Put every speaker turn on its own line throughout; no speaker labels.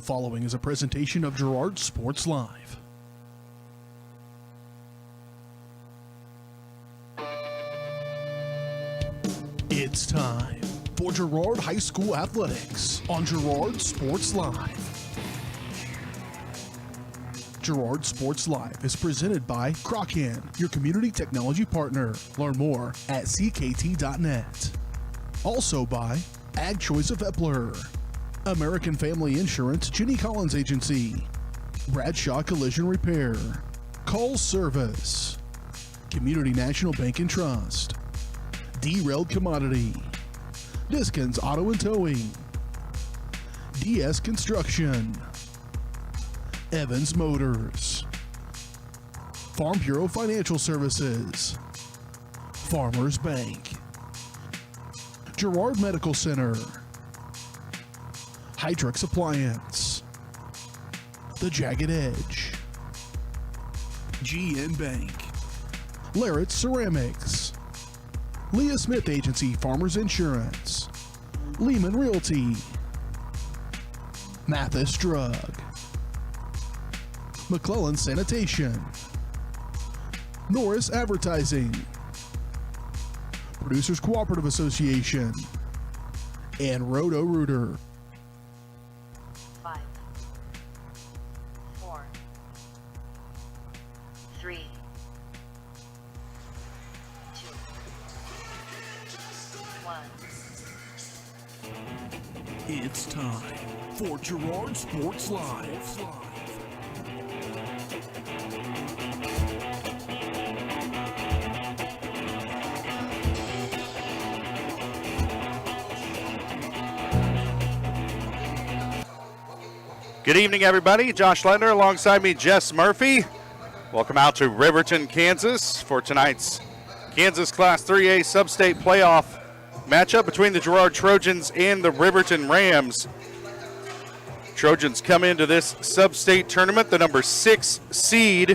following is a presentation of Girard Sports Live. It's time for Girard High School Athletics on Girard Sports Live. Girard Sports Live is presented by Crocan, your community technology partner. Learn more at ckt.net. Also by Ag Choice of Epler, American Family Insurance, Jenny Collins Agency, Bradshaw Collision Repair, Call Service, Community National Bank and Trust, Derailed Commodity, Diskins Auto and Towing, DS Construction, Evans Motors, Farm Bureau Financial Services, Farmers Bank, Girard Medical Center, Hydrix Appliance, The Jagged Edge, GN Bank, Larrett Ceramics, Leah Smith Agency Farmers Insurance, Lehman Realty, Mathis Drug, McClellan Sanitation, Norris Advertising, Producers Cooperative Association, and Roto-Rooter.
5, 4, 3, 2, 1.
It's time for Girard Sports Live.
Good evening, everybody. Josh Lender alongside me, Jess Murphy. Welcome out to Riverton, Kansas for tonight's Kansas Class 3A Substate playoff matchup between the Girard Trojans and the Riverton Rams. Trojans come into this Substate tournament, the number 6 seed,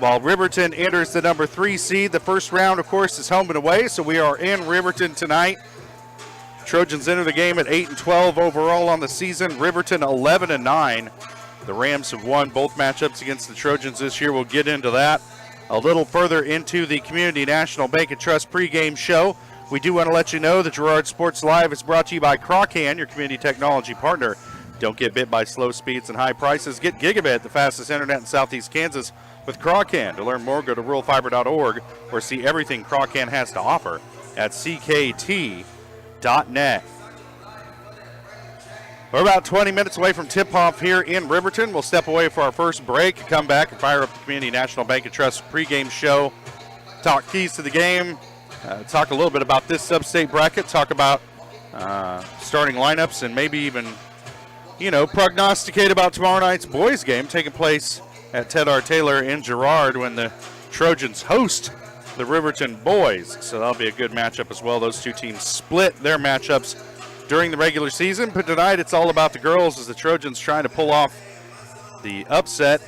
while Riverton enters the number 3 seed. The first round, of course, is home and away, so we are in Riverton tonight. Trojans enter the game at 8-12 overall on the season. Riverton 11-9. The Rams have won both matchups against the Trojans this year. We'll get into that a little further into the Community National Bank and Trust pregame show. We do want to let you know that Girard Sports Live is brought to you by Crocan, your community technology partner. Don't get bit by slow speeds and high prices. Get gigabit, the fastest internet in Southeast Kansas with Crocan. To learn more, go to ruralfiber.org or see everything Crocan has to offer at ckt.net. We're about 20 minutes away from tip-off here in Riverton. We'll step away for our first break, come back and fire up the Community National Bank and Trust pregame show, talk keys to the game, talk a little bit about this sub-state bracket, talk about starting lineups, and maybe even, prognosticate about tomorrow night's boys game taking place at Ted R. Taylor in Girard when the Trojans host the Riverton boys. So that'll be a good matchup as well. Those two teams split their matchups during the regular season, but tonight it's all about the girls as the Trojans trying to pull off the upset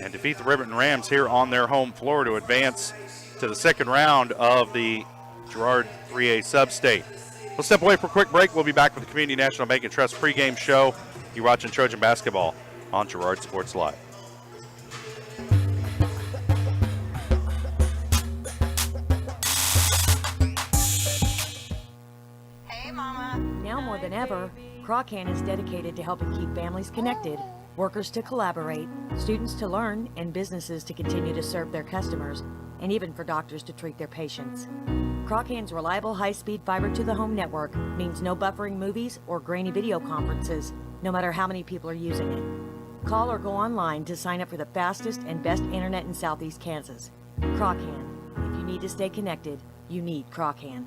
and defeat the Riverton Rams here on their home floor to advance to the second round of the Girard 3A Substate. We'll step away for a quick break. We'll be back with the Community National Bank and Trust pregame show. You're watching Trojan basketball on Girard Sports Live.
Now more than ever, Crocan is dedicated to helping keep families connected, workers to collaborate, students to learn, and businesses to continue to serve their customers, and even for doctors to treat their patients. Crocan's reliable high-speed fiber-to-the-home network means no buffering movies or grainy video conferences, no matter how many people are using it. Call or go online to sign up for the fastest and best internet in Southeast Kansas. Crocan. If you need to stay connected, you need Crocan.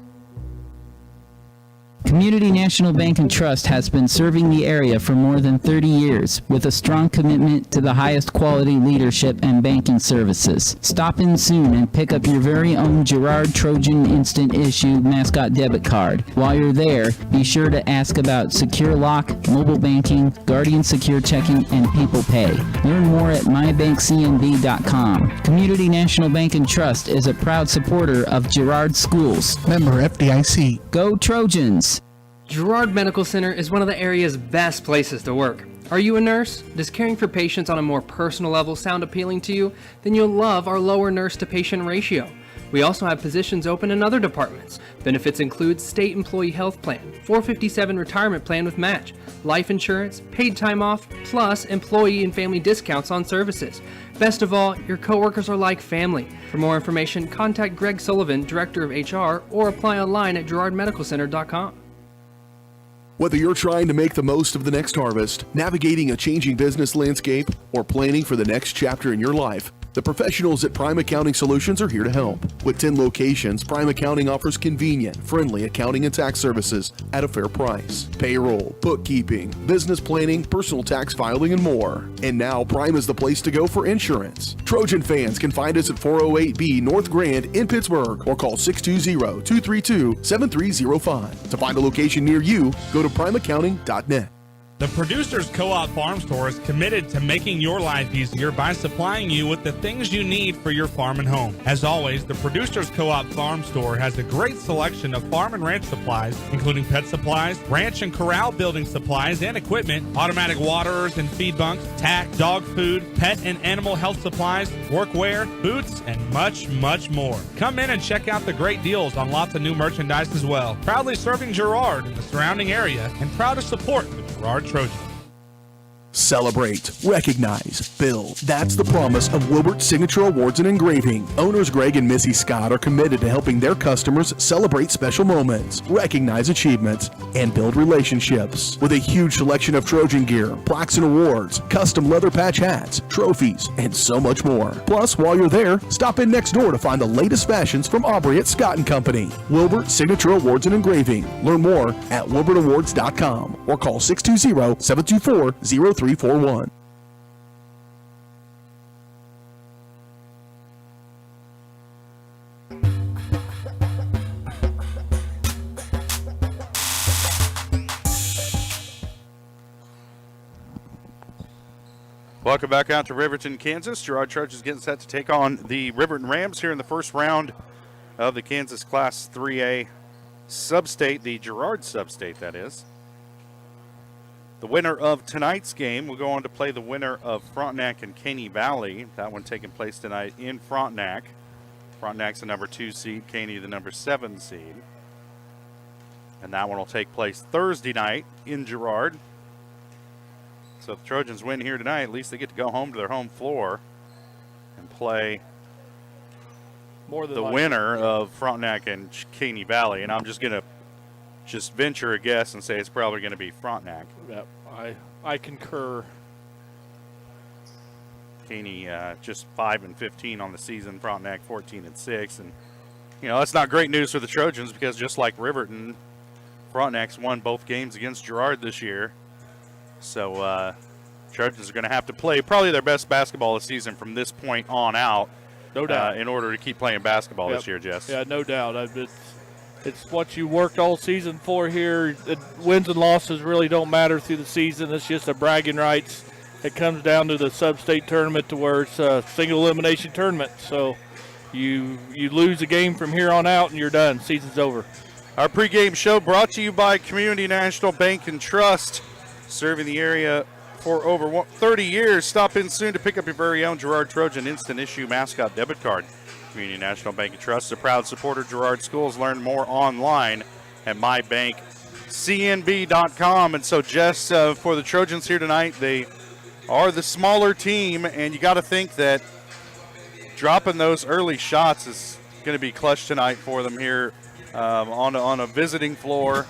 Community National Bank and Trust has been serving the area for more than 30 years with a strong commitment to the highest quality leadership and banking services. Stop in soon and pick up your very own Girard Trojan Instant Issue Mascot Debit Card. While you're there, be sure to ask about Secure Lock, mobile banking, Guardian Secure Checking, and People Pay. Learn more at mybankcnb.com. Community National Bank and Trust is a proud supporter of Girard Schools.
Member FDIC.
Go Trojans!
Girard Medical Center is one of the area's best places to work. Are you a nurse? Does caring for patients on a more personal level sound appealing to you? Then you'll love our lower nurse-to-patient ratio. We also have positions open in other departments. Benefits include state employee health plan, 457 retirement plan with match, life insurance, paid time off, plus employee and family discounts on services. Best of all, your coworkers are like family. For more information, contact Greg Sullivan, Director of HR, or apply online at girardmedicalcenter.com.
Whether you're trying to make the most of the next harvest, navigating a changing business landscape, or planning for the next chapter in your life, the professionals at Prime Accounting Solutions are here to help. With 10 locations, Prime Accounting offers convenient, friendly accounting and tax services at a fair price. Payroll, bookkeeping, business planning, personal tax filing, and more. And now Prime is the place to go for insurance. Trojan fans can find us at 408B North Grand in Pittsburgh or call 620-232-7305. To find a location near you, go to primeaccounting.net.
The Producers Co-op Farm Store is committed to making your life easier by supplying you with the things you need for your farm and home. As always, the Producers Co-op Farm Store has a great selection of farm and ranch supplies, including pet supplies, ranch and corral building supplies and equipment, automatic waterers and feed bunks, tack, dog food, pet and animal health supplies, workwear, boots, and much, much more. Come in and check out the great deals on lots of new merchandise as well. Proudly serving Girard and the surrounding area, and proud to support the Girard Trojans.
Celebrate, recognize, build. That's the promise of Wilbert's Signature Awards and Engraving. Owners Greg and Missy Scott are committed to helping their customers celebrate special moments, recognize achievements, and build relationships. With a huge selection of Trojan gear, plaques and awards, custom leather patch hats, trophies, and so much more. Plus, while you're there, stop in next door to find the latest fashions from Aubrey at Scott & Company. Wilbert Signature Awards and Engraving. Learn more at wilbertawards.com or call 620-724-0341.
Welcome back out to Riverton, Kansas. Girard Trojans getting set to take on the Riverton Rams here in the first round of the Kansas Class 3A Substate, the Girard Substate, that is. The winner of tonight's game will go on to play the winner of Frontenac and Caney Valley. That one taking place tonight in Frontenac. Frontenac's the number 2 seed, Caney the number 7 seed. And that one will take place Thursday night in Girard. So if the Trojans win here tonight, at least they get to go home to their home floor and play the winner of Frontenac and Caney Valley. And I'm just going to venture a guess and say it's probably going to be Frontenac.
Yep, I concur.
Caney just 5-15 on the season. Frontenac 14-6, and that's not great news for the Trojans because just like Riverton, Frontenac's won both games against Girard this year. So Trojans are going to have to play probably their best basketball this season from this point on out.
No doubt.
In order to keep playing basketball this year, Jess.
Yeah, no doubt. It's what you worked all season for here. Wins and losses really don't matter through the season. It's just a bragging rights. It comes down to the Substate tournament to where it's a single elimination tournament. So you lose a game from here on out and you're done. Season's over.
Our pregame show brought to you by Community National Bank and Trust, serving the area for over 30 years. Stop in soon to pick up your very own Girard Trojan Instant Issue Mascot Debit Card. Community National Bank and Trust is a proud supporter of Girard Schools. Learn more online at mybankcnb.com. And so, Jess, for the Trojans here tonight, they are the smaller team, and you got to think that dropping those early shots is going to be clutch tonight for them here on a visiting floor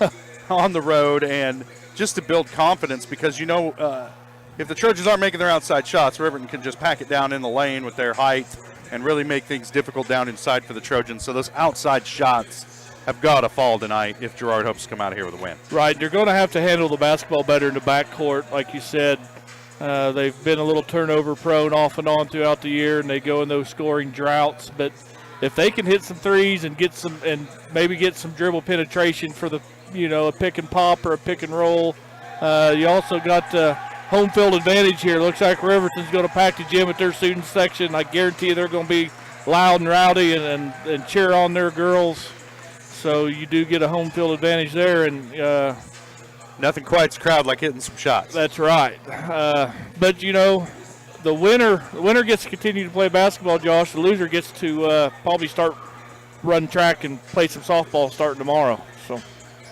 on the road, and just to build confidence because, if the Trojans aren't making their outside shots, Riverton can just pack it down in the lane with their height and really make things difficult down inside for the Trojans. So those outside shots have got to fall tonight if Girard hopes to come out of here with a win.
Right. You're going to have to handle the basketball better in the backcourt. Like you said, they've been a little turnover prone off and on throughout the year, and they go in those scoring droughts. But if they can hit some threes and maybe get some dribble penetration for the, a pick and pop or a pick and roll, you also got home field advantage here. Looks like Riverton's going to pack the gym at their student section. I guarantee you they're going to be loud and rowdy and cheer on their girls. So you do get a home field advantage there. And
Nothing quiets a crowd like hitting some shots.
That's right. But, the winner gets to continue to play basketball, Josh. The loser gets to probably start run track and play some softball starting tomorrow. So,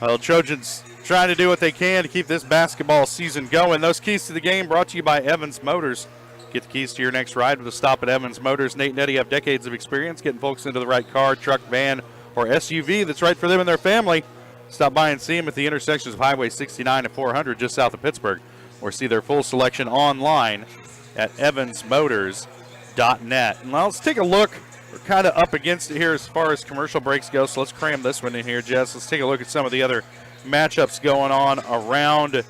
well, Trojans trying to do what they can to keep this basketball season going. Those keys to the game brought to you by Evans Motors. Get the keys to your next ride with a stop at Evans Motors. Nate and Eddie have decades of experience getting folks into the right car, truck, van, or SUV that's right for them and their family. Stop by and see them at the intersections of Highway 69 and 400 just south of Pittsburgh, or see their full selection online at evansmotors.net. And let's take a look. We're kind of up against it here as far as commercial breaks go, so let's cram this one in here, Jess. Let's take a look at some of the other matchups going on around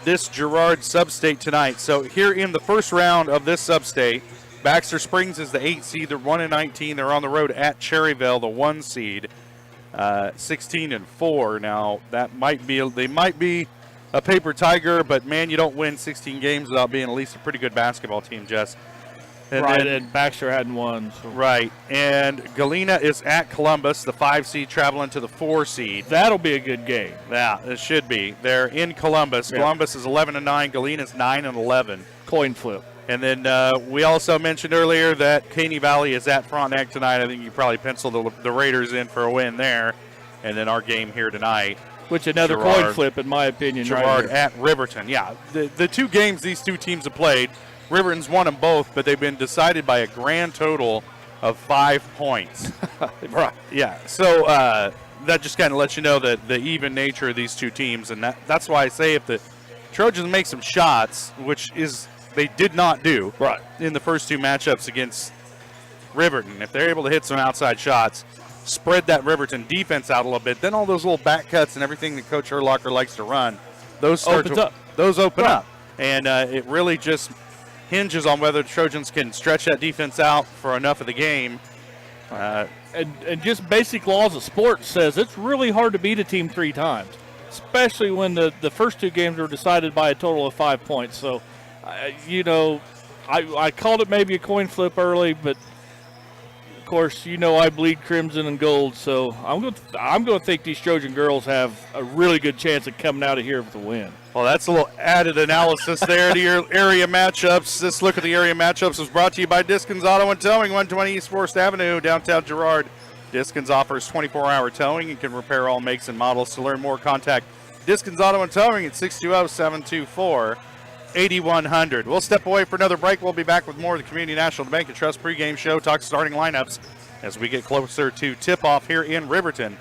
this Girard Substate tonight. So here in the first round of this Substate, Baxter Springs is the 8 seed. They're 1-19. They're on the road at Cherryville, the 1 seed, 16-4. Now that they might be a paper tiger, but man, you don't win 16 games without being at least a pretty good basketball team, Jess.
And Baxter hadn't won. So.
Right, and Galena is at Columbus, the 5 seed, traveling to the 4 seed.
That'll be a good game.
Yeah, it should be. They're in Columbus. Yeah. Columbus is 11-9. Galena's 9-11.
Coin flip.
And then we also mentioned earlier that Caney Valley is at Frontenac tonight. I think you probably pencil the Raiders in for a win there. And then our game here tonight.
Which another coin flip, in my opinion.
Girard
right
at Riverton. Yeah, the 2 games these 2 teams have played, Riverton's won them both, but they've been decided by a grand total of 5 points.
Right.
Yeah, so that just kind of lets you know that the even nature of these 2 teams, and that's why I say if the Trojans make some shots, which is they did not do
right
in the first 2 matchups against Riverton, if they're able to hit some outside shots, spread that Riverton defense out a little bit, then all those little back cuts and everything that Coach Urlacher likes to run, those open up. And it really just hinges on whether the Trojans can stretch that defense out for enough of the game.
And just basic laws of sports says it's really hard to beat a team 3 times, especially when the first 2 games were decided by a total of 5 points. So, I called it maybe a coin flip early, but of course, I bleed crimson and gold, so I'm going to think these Trojan girls have a really good chance of coming out of here with a win.
Well, that's a little added analysis there to your area matchups. This look at the area matchups was brought to you by Diskins Auto and Towing, 120 East 4th Avenue, downtown Girard. Diskins offers 24-hour towing and can repair all makes and models. To learn more, contact Diskins Auto and Towing at 620-724-8100. We'll step away for another break. We'll be back with more of the Community National Bank and Trust pregame show, talk starting lineups as we get closer to tip-off here in Riverton.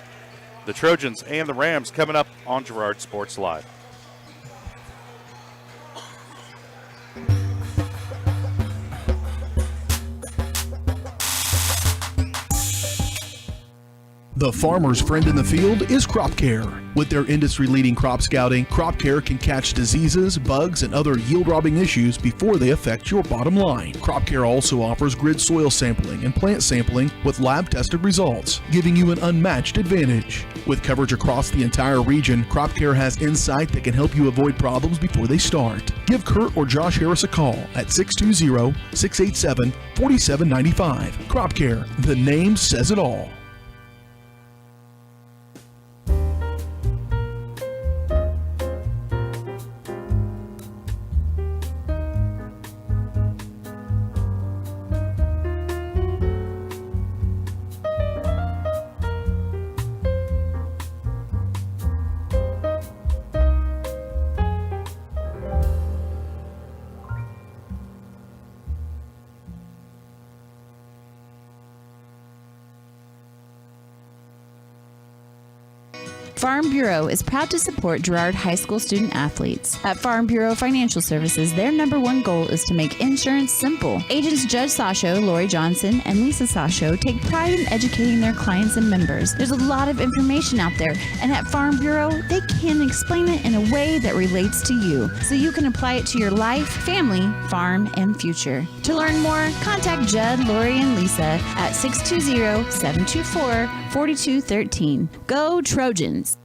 The Trojans and the Rams coming up on Girard Sports Live.
The farmer's friend in the field is Crop Care. With their industry-leading crop scouting, Crop Care can catch diseases, bugs, and other yield-robbing issues before they affect your bottom line. Crop Care also offers grid soil sampling and plant sampling with lab-tested results, giving you an unmatched advantage. With coverage across the entire region, Crop Care has insight that can help you avoid problems before they start. Give Kurt or Josh Harris a call at 620-687-4795. Crop Care, the name says it all.
Farm Bureau is proud to support Girard High School student athletes. At Farm Bureau Financial Services, their #1 goal is to make insurance simple. Agents Judge Sasho, Lori Johnson, and Lisa Sasho take pride in educating their clients and members. There's a lot of information out there, and at Farm Bureau, they can explain it in a way that relates to you, so you can apply it to your life, family, farm, and future. To learn more, contact Judd, Lori, and Lisa at 620-724-4213. Go Trojans!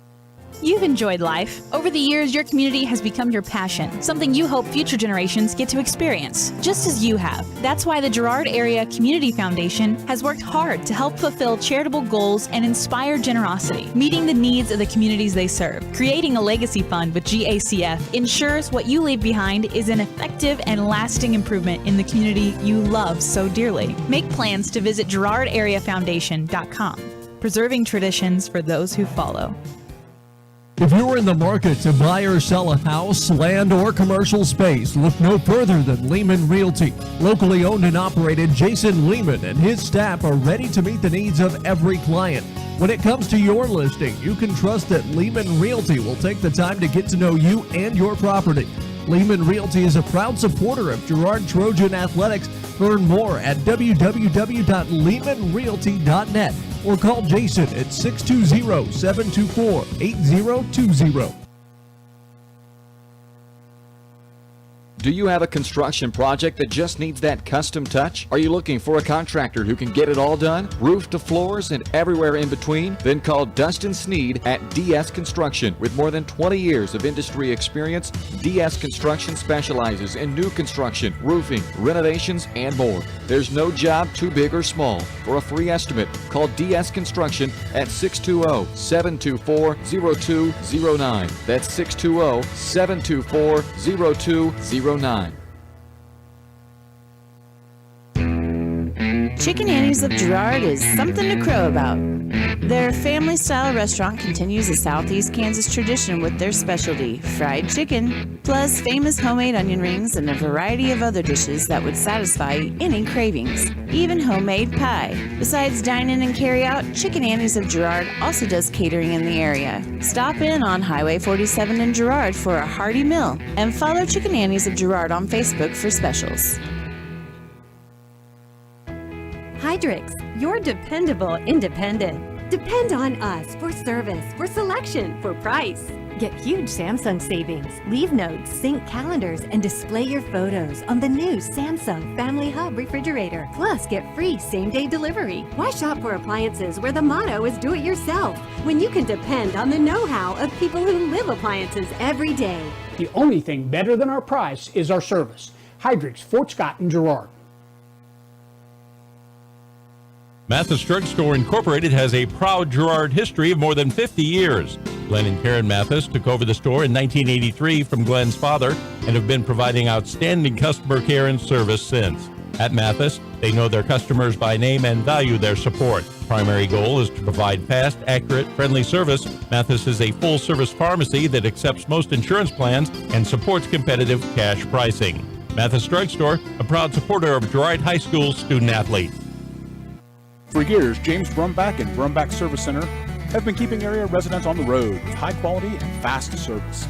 You've enjoyed life. Over the years, your community has become your passion, something you hope future generations get to experience, just as you have. That's why the Girard Area Community Foundation has worked hard to help fulfill charitable goals and inspire generosity, meeting the needs of the communities they serve. Creating a legacy fund with GACF ensures what you leave behind is an effective and lasting improvement in the community you love so dearly. Make plans to visit GirardAreaFoundation.com, preserving traditions for those who follow.
If you're in the market to buy or sell a house, land, or commercial space, look no further than Lehman Realty. Locally owned and operated, Jason Lehman and his staff are ready to meet the needs of every client. When it comes to your listing, you can trust that Lehman Realty will take the time to get to know you and your property. Lehman Realty is a proud supporter of Girard Trojan Athletics. Learn more at www.lehmanrealty.net or call Jason at 620-724-8020.
Do you have a construction project that just needs that custom touch? Are you looking for a contractor who can get it all done, roof to floors and everywhere in between? Then call Dustin Sneed at DS Construction. With more than 20 years of industry experience, DS Construction specializes in new construction, roofing, renovations, and more. There's no job too big or small. For a free estimate, call DS Construction at 620-724-0209. That's 620-724-0209.
Chicken Annie's of Girard is something to crow about. Their family-style restaurant continues a Southeast Kansas tradition with their specialty, fried chicken, plus famous homemade onion rings and a variety of other dishes that would satisfy any cravings, even homemade pie. Besides dine-in and carry-out, Chicken Annie's of Girard also does catering in the area. Stop in on Highway 47 in Girard for a hearty meal, and follow Chicken Annie's of Girard on Facebook for specials.
Hydrix, your dependable independent. Depend on us for service, for selection, for price. Get huge Samsung savings. Leave notes, sync calendars, and display your photos on the new Samsung Family Hub refrigerator. Plus, get free same-day delivery. Why shop for appliances where the motto is do it yourself when you can depend on the know-how of people who live appliances every day?
The only thing better than our price is our service. Hydrix, Fort Scott, and Girard.
Mathis Drug Store Incorporated has a proud Girard history of more than 50 years. Glenn and Karen Mathis took over the store in 1983 from Glenn's father and have been providing outstanding customer care and service since. At Mathis, they know their customers by name and value their support. Primary goal is to provide fast, accurate, friendly service. Mathis is a full-service pharmacy that accepts most insurance plans and supports competitive cash pricing. Mathis Drug Store, a proud supporter of Girard High School student-athletes.
For years, James Brumback and Brumback Service Center have been keeping area residents on the road with high quality and fast service.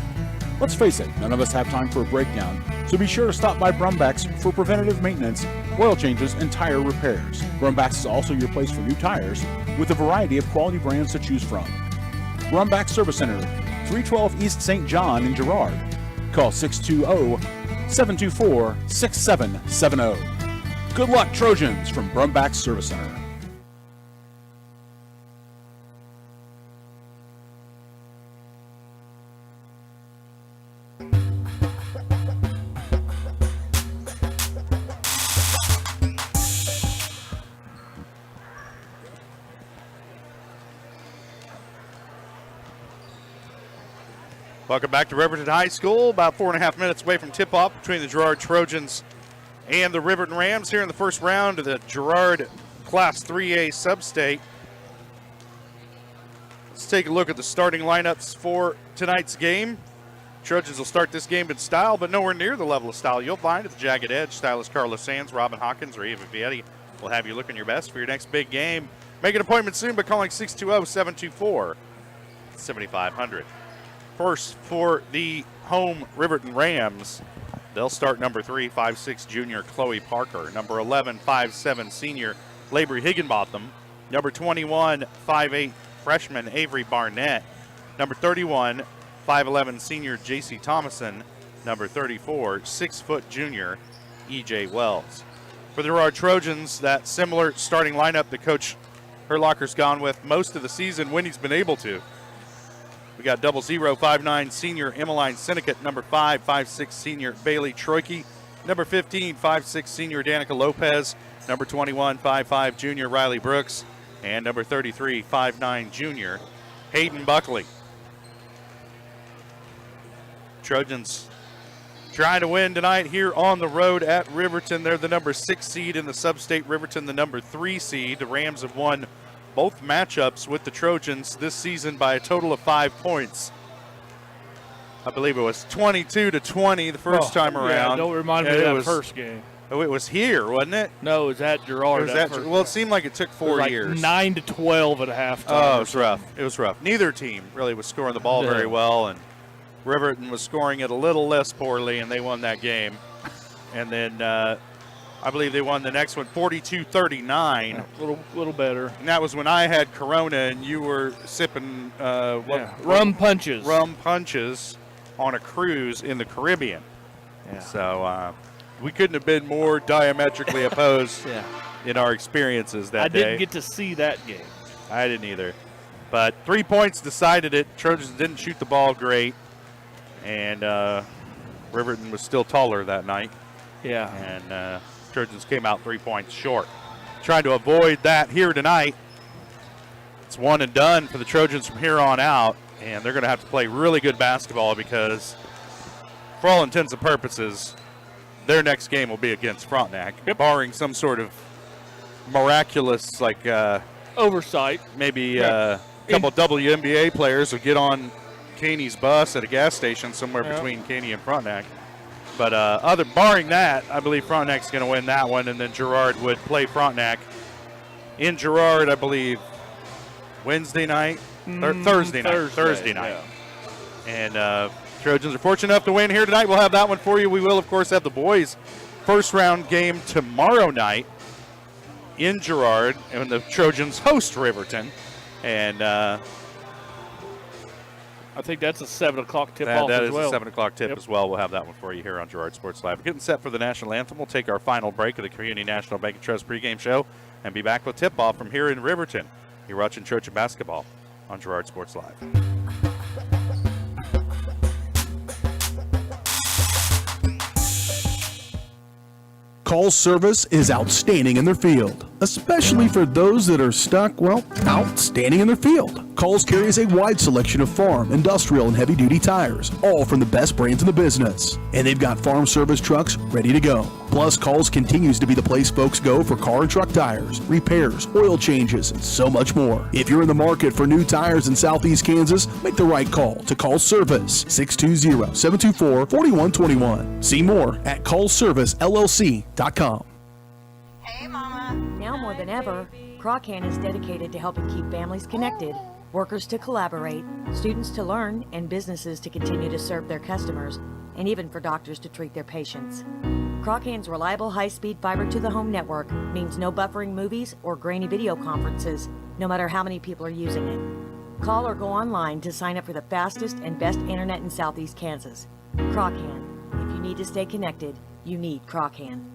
Let's face it, none of us have time for a breakdown, so be sure to stop by Brumback's for preventative maintenance, oil changes, and tire repairs. Brumback's is also your place for new tires with a variety of quality brands to choose from. Brumback Service Center, 312 East St. John in Girard. Call 620-724-6770. Good luck, Trojans, from Brumback Service Center.
Welcome back to Riverton High School. About 4.5 minutes away from tip-off between the Girard Trojans and the Riverton Rams here in the first round of the Girard Class 3A Substate. Let's take a look at the starting lineups for tonight's game. Trojans will start this game in style, but nowhere near the level of style you'll find at the Jagged Edge. Stylist Carlos Sands, Robin Hawkins, or Eva Vietti will have you looking your best for your next big game. Make an appointment soon by calling 620-724-7500. First, for the home Riverton Rams, they'll start number 3, 5'6" junior Chloe Parker. Number 11, 5'7" senior Labry Higginbotham. Number 21, 5'8" freshman Avery Barnett. Number 31, 5'11" senior J.C. Thomason. Number 34, 6' junior E.J. Wells. For the Girard Trojans, that similar starting lineup that Coach Herlocker's gone with most of the season when he's been able to. We got 0059 senior Emmeline Syndicate, number 556 senior Bailey Troike, number 15 56 senior Danica Lopez, number 21 55 junior Riley Brooks, and number 33 59 junior Hayden Buckley. Trojans trying to win tonight here on the road at Riverton. They're the number 6 seed in the Substate. Riverton the number 3 seed. The Rams have won both matchups with the Trojans this season by a total of 5 points. I believe it was 22-20 the first time around.
Yeah, don't remind me of that first game.
Oh, it was here, wasn't it?
No, it was at Girard.
Well, it seemed like it took 4 years.
9-12 at halftime.
Oh, it was rough. It was rough. Neither team really was scoring the ball very well, and Riverton was scoring it a little less poorly, and they won that game. And then I believe they won the next one 42-39.
A little better.
And that was when I had Corona and you were sipping
rum punches.
Rum punches on a cruise in the Caribbean. Yeah. So we couldn't have been more diametrically opposed in our experiences that day.
I didn't get to see that game.
I didn't either. But 3 points decided it. Trojans didn't shoot the ball great. And Riverton was still taller that night.
Yeah.
And Trojans came out 3 points short. Trying to avoid that here tonight. It's one and done for the Trojans from here on out. And they're going to have to play really good basketball because, for all intents and purposes, their next game will be against Frontenac, barring some sort of miraculous,
oversight.
Maybe a couple WNBA players will get on Caney's bus at a gas station somewhere between Caney and Frontenac. But barring that, I believe Frontenac's going to win that one, and then Girard would play Frontenac in Girard, I believe, Wednesday night, or Thursday night. Yeah. And Trojans are fortunate enough to win here tonight. We'll have that one for you. We will, of course, have the boys' first round game tomorrow night in Girard, and the Trojans host Riverton. And I
think that's a 7 o'clock tip-off
that
as well.
That is a 7 o'clock tip as well. We'll have that one for you here on Girard Sports Live. We're getting set for the national anthem. We'll take our final break of the Community National Bank and Trust pregame show and be back with tip-off from here in Riverton. You're watching Trojan basketball on Girard Sports Live.
Call service is outstanding in their field, especially for those that are stuck, outstanding in their field. Calls carries a wide selection of farm, industrial, and heavy-duty tires, all from the best brands in the business. And they've got farm service trucks ready to go. Plus, Calls continues to be the place folks go for car and truck tires, repairs, oil changes, and so much more. If you're in the market for new tires in Southeast Kansas, make the right call to Call Service, 620-724-4121. See more at callservicellc.com.
Hey, Mama. Now more than ever, Croccan is dedicated to helping keep families connected, workers to collaborate, students to learn, and businesses to continue to serve their customers, and even for doctors to treat their patients. Croccan's reliable high-speed fiber-to-the-home network means no buffering movies or grainy video conferences, no matter how many people are using it. Call or go online to sign up for the fastest and best internet in Southeast Kansas. Croccan. If you need to stay connected, you need Croccan.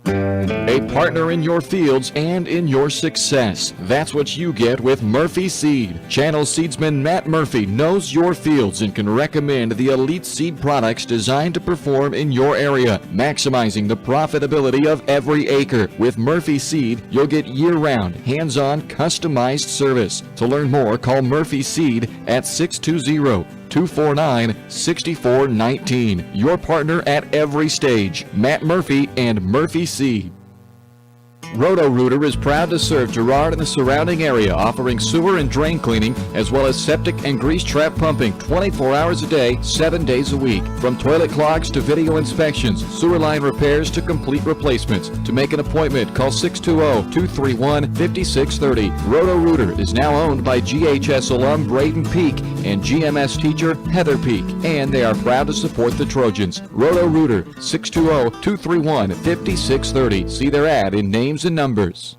A partner in your fields and in your success. That's what you get with Murphy Seed. Channel seedsman Matt Murphy knows your fields and can recommend the elite seed products designed to perform in your area, maximizing the profitability of every acre. With Murphy Seed, you'll get year-round, hands-on, customized service. To learn more, call Murphy Seed at 620-249-6419. Your partner at every stage. Matt Murphy and Murphy Seed. Roto-Rooter is proud to serve Girard and the surrounding area, offering sewer and drain cleaning, as well as septic and grease trap pumping 24 hours a day, 7 days a week. From toilet clogs to video inspections, sewer line repairs to complete replacements. To make an appointment, call 620-231-5630. Roto-Rooter is now owned by GHS alum Braden Peak and GMS teacher Heather Peak, and they are proud to support the Trojans. Roto-Rooter, 620-231-5630. See their ad in names and numbers.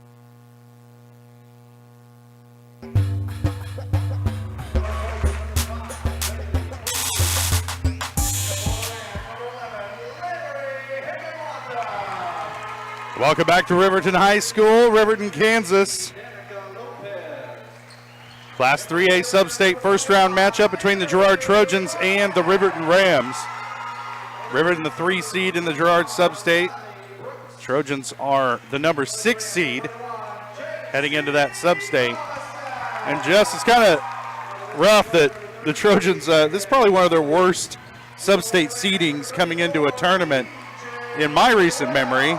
Welcome back to Riverton High School, Riverton, Kansas. Class 3A Substate first round matchup between the Girard Trojans and the Riverton Rams. Riverton the 3 seed in the Girard Substate. Trojans are the number 6 seed heading into that Substate. And Jess, it's kind of rough that the Trojans, this is probably one of their worst Substate seedings coming into a tournament in my recent memory,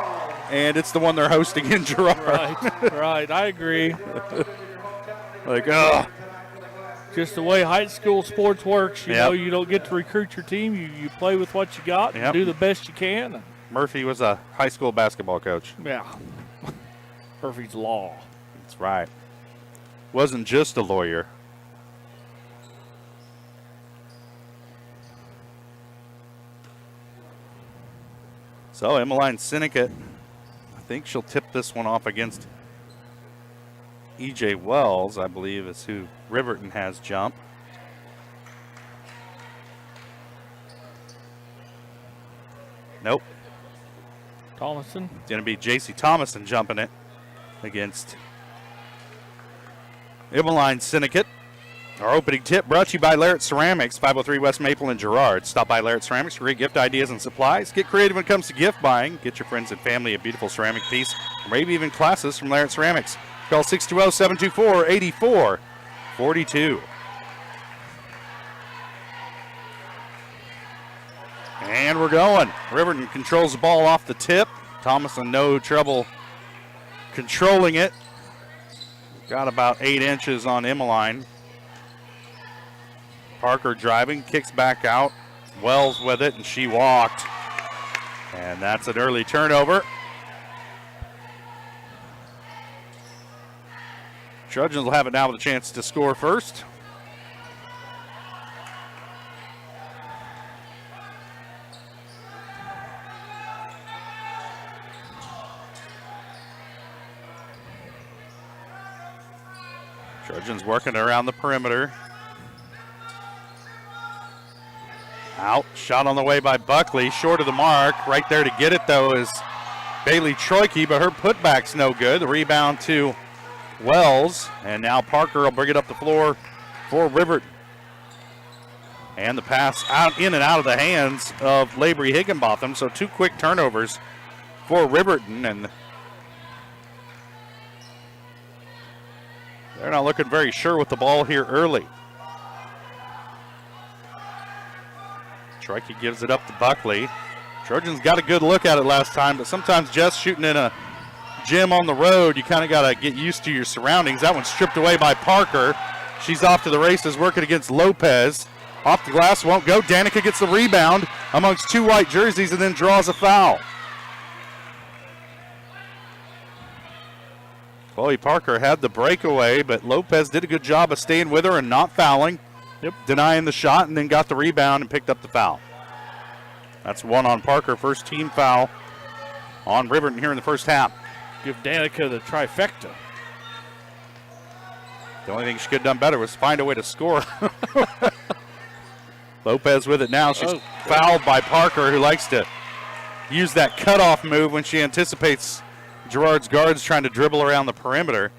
and it's the one they're hosting in Girard.
Right, I agree.
Like, oh.
Just the way high school sports works, you
Yep.
know, you don't get to recruit your team. You play with what you got and
Yep.
do the best you can.
Murphy was a high school basketball coach.
Yeah. Murphy's Law.
That's right. Wasn't just a lawyer. So Emmeline Sinnecott, I think she'll tip this one off against EJ Wells, I believe is who Riverton has jump. Nope.
Thomason.
It's going to be J.C. Thomason jumping it against Emmeline Sinnecott. Our opening tip brought to you by Larrett Ceramics, 503 West Maple in Girard. Stop by Larrett Ceramics for great gift ideas and supplies. Get creative when it comes to gift buying. Get your friends and family a beautiful ceramic piece, or maybe even classes from Larrett Ceramics. Call 620-724-8442. And we're going. Riverton controls the ball off the tip. Thomason no trouble controlling it. Got about 8 inches on Emmeline. Parker driving, kicks back out. Wells with it, and she walked. And that's an early turnover. Trojans will have it now with a chance to score first. Trojans working around the perimeter. Out, shot on the way by Buckley, short of the mark. Right there to get it, though, is Bailey Troike, but her putback's no good. The rebound to Wells, and now Parker will bring it up the floor for Riverton. And the pass out in and out of the hands of Labory Higginbotham, so 2 quick turnovers for Riverton, and they're not looking very sure with the ball here early. Troike gives it up to Buckley. Trojans got a good look at it last time, but sometimes just shooting in a gym on the road, you kind of got to get used to your surroundings. That one's stripped away by Parker. She's off to the races, working against Lopez. Off the glass, won't go. Danica gets the rebound amongst 2 white jerseys and then draws a foul. Chloe Parker had the breakaway, but Lopez did a good job of staying with her and not fouling.
Yep.
Denying the shot, and then got the rebound and picked up the foul. That's 1 on Parker. First team foul on Riverton here in the first half.
Give Danica the trifecta.
The only thing she could have done better was find a way to score. Lopez with it now. She's fouled by Parker, who likes to use that cutoff move when she anticipates Girard's guards trying to dribble around the perimeter.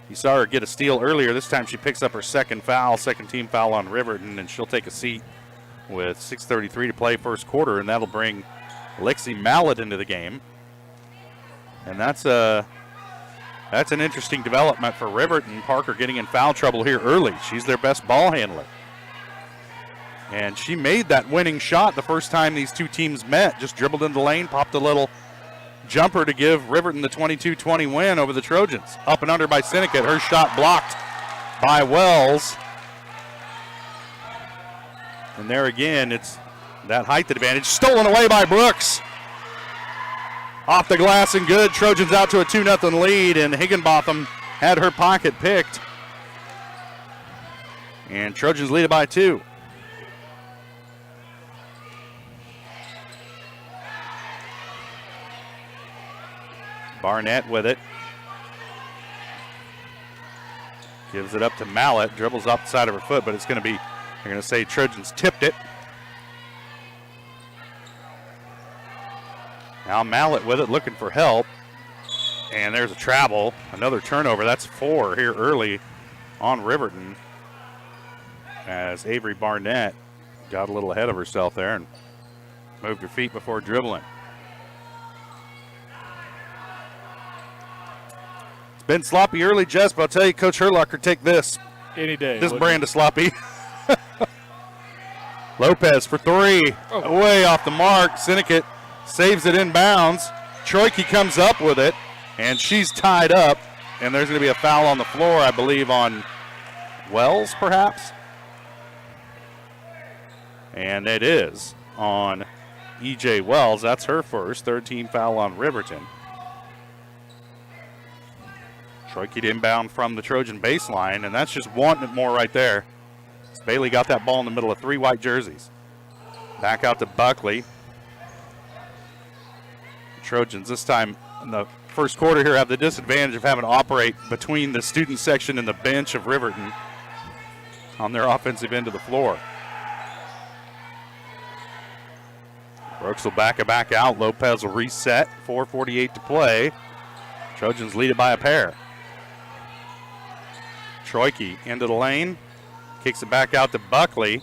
You saw her get a steal earlier. This time she picks up her second team foul on Riverton, and she'll take a seat with 6:33 to play first quarter, and that'll bring Lexi Mallett into the game. And that's an interesting development for Riverton. Parker getting in foul trouble here early. She's their best ball handler. And she made that winning shot the first time these two teams met. Just dribbled into the lane, popped a little jumper to give Riverton the 22-20 win over the Trojans. Up and under by Sinnecott. Her shot blocked by Wells. And there again, it's that height advantage. Stolen away by Brooks. Off the glass and good. Trojans out to a 2-0 lead, and Higginbotham had her pocket picked. And Trojans lead it by 2. Barnett with it. Gives it up to Mallett. Dribbles off the side of her foot, but it's going to be, they're going to say Trojans tipped it. Now Mallett with it, looking for help. And there's a travel. Another turnover. That's 4 here early on Riverton. as Avery Barnett got a little ahead of herself there and moved her feet before dribbling. It's been sloppy early, Jess, but I'll tell you, Coach Herlocker, take this.
Any day.
This brand of sloppy. Lopez for three.
Oh.
Way off the mark. Syndicate saves it inbounds. Troike comes up with it, and she's tied up. And there's going to be a foul on the floor, I believe, on Wells, perhaps. And it is on E.J. Wells. That's her first. Third team foul on Riverton. Troike inbound from the Trojan baseline, and that's just wanting it more right there. Bailey got that ball in the middle of three white jerseys. Back out to Buckley. Trojans this time in the first quarter here have the disadvantage of having to operate between the student section and the bench of Riverton on their offensive end of the floor. Brooks will back it back out. Lopez will reset. 4:48 to play. Trojans lead it by a pair. Troike into the lane. Kicks it back out to Buckley.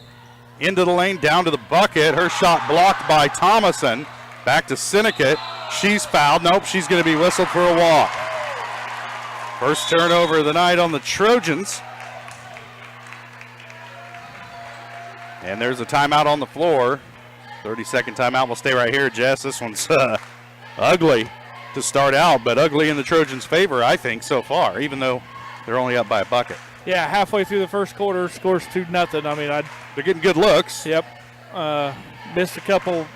Into the lane, down to the bucket. Her shot blocked by Thomason. Back to Syndicate. She's fouled. Nope, she's going to be whistled for a walk. First turnover of the night on the Trojans. And there's a timeout on the floor. 30-second timeout. We'll stay right here, Jess. This one's ugly to start out, but ugly in the Trojans' favor, I think, so far, even though they're only up by a bucket.
Yeah, halfway through the first quarter, scores 2-0. I mean,
they're getting good looks.
Yep. Missed a couple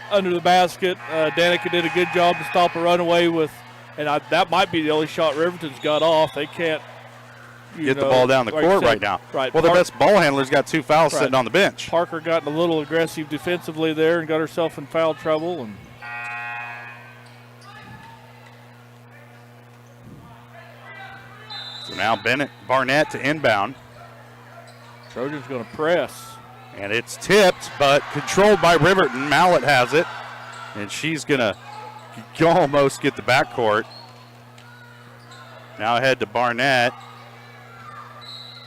under the basket. Danica did a good job to stop a runaway with, and that might be the only shot Riverton's got off. They can't
get the ball down the court right now.
Right.
Well, the best ball handler's got 2 fouls sitting on the bench.
Parker got a little aggressive defensively there and got herself in foul trouble. And
so now Barnett to inbound.
Trojans going to press.
And it's tipped, but controlled by Riverton. Mallett has it, and she's going to almost get the backcourt. Now ahead to Barnett.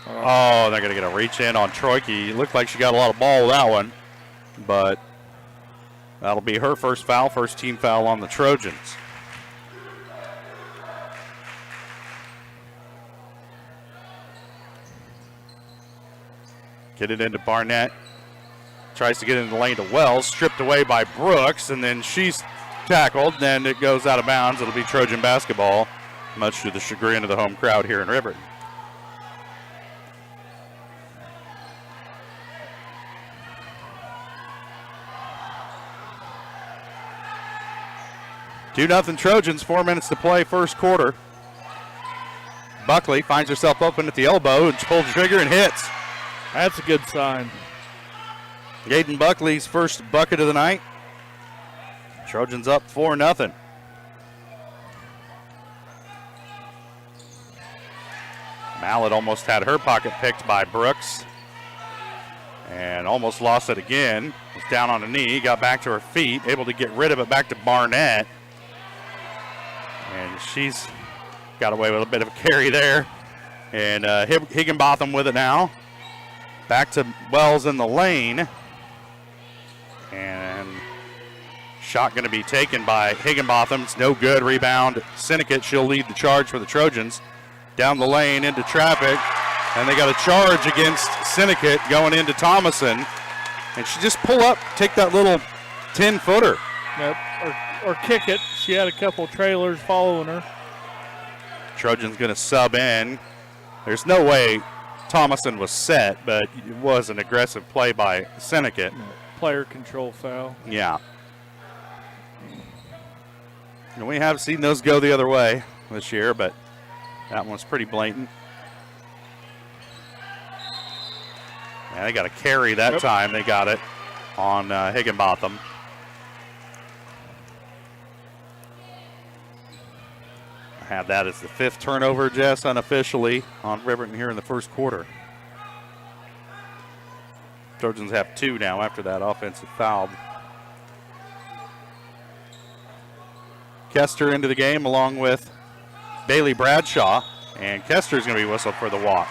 Oh, they're going to get a reach in on Troike. It looked like she got a lot of ball with that one, but that'll be her first foul, first team foul on the Trojans. Get it into Barnett. Tries to get into the lane to Wells. Stripped away by Brooks, and then she's tackled. Then it goes out of bounds. It'll be Trojan basketball, much to the chagrin of the home crowd here in Riverton. Two 2-0 Trojans, 4 minutes to play, first quarter. Buckley finds herself open at the elbow and pulls the trigger and hits.
That's a good sign.
Gaden Buckley's first bucket of the night. Trojans up 4-0. Mallett almost had her pocket picked by Brooks and almost lost it again. Was down on a knee, got back to her feet, able to get rid of it back to Barnett. And she's got away with a bit of a carry there. And Higginbotham with it now. Back to Wells in the lane. And shot going to be taken by Higginbotham. It's no good. Rebound. Syndicate, she'll lead the charge for the Trojans. Down the lane into traffic. And they got a charge against Syndicate going into Thomason. And she just pull up, take that little 10-footer.
Yep. Or kick it. She had a couple trailers following her.
Trojans going to sub in. There's no way Thomason was set, but it was an aggressive play by Syndicate.
Player control foul.
Yeah. And we have seen those go the other way this year, but that one's pretty blatant. And they got a carry that time. They got it on Higginbotham. I have that as the 5th turnover, Jess, unofficially on Riverton here in the first quarter. Trojans have 2 now after that offensive foul. Kester into the game along with Bailey Bradshaw, and Kester's going to be whistled for the walk.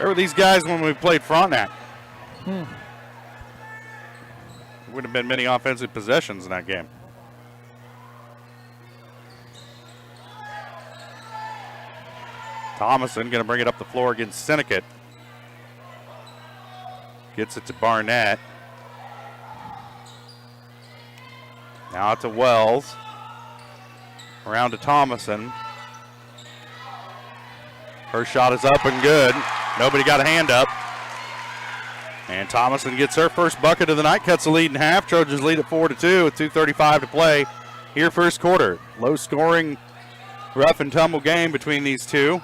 Where were these guys when we played Frontenac? Wouldn't have been many offensive possessions in that game. Thomason going to bring it up the floor against Sinnott. Gets it to Barnett. Now to Wells. Around to Thomason. Her shot is up and good. Nobody got a hand up. And Thomason gets her first bucket of the night, cuts the lead in half. Trojans lead at 4-2 with 2:35 to play here first quarter. Low scoring, rough and tumble game between these two.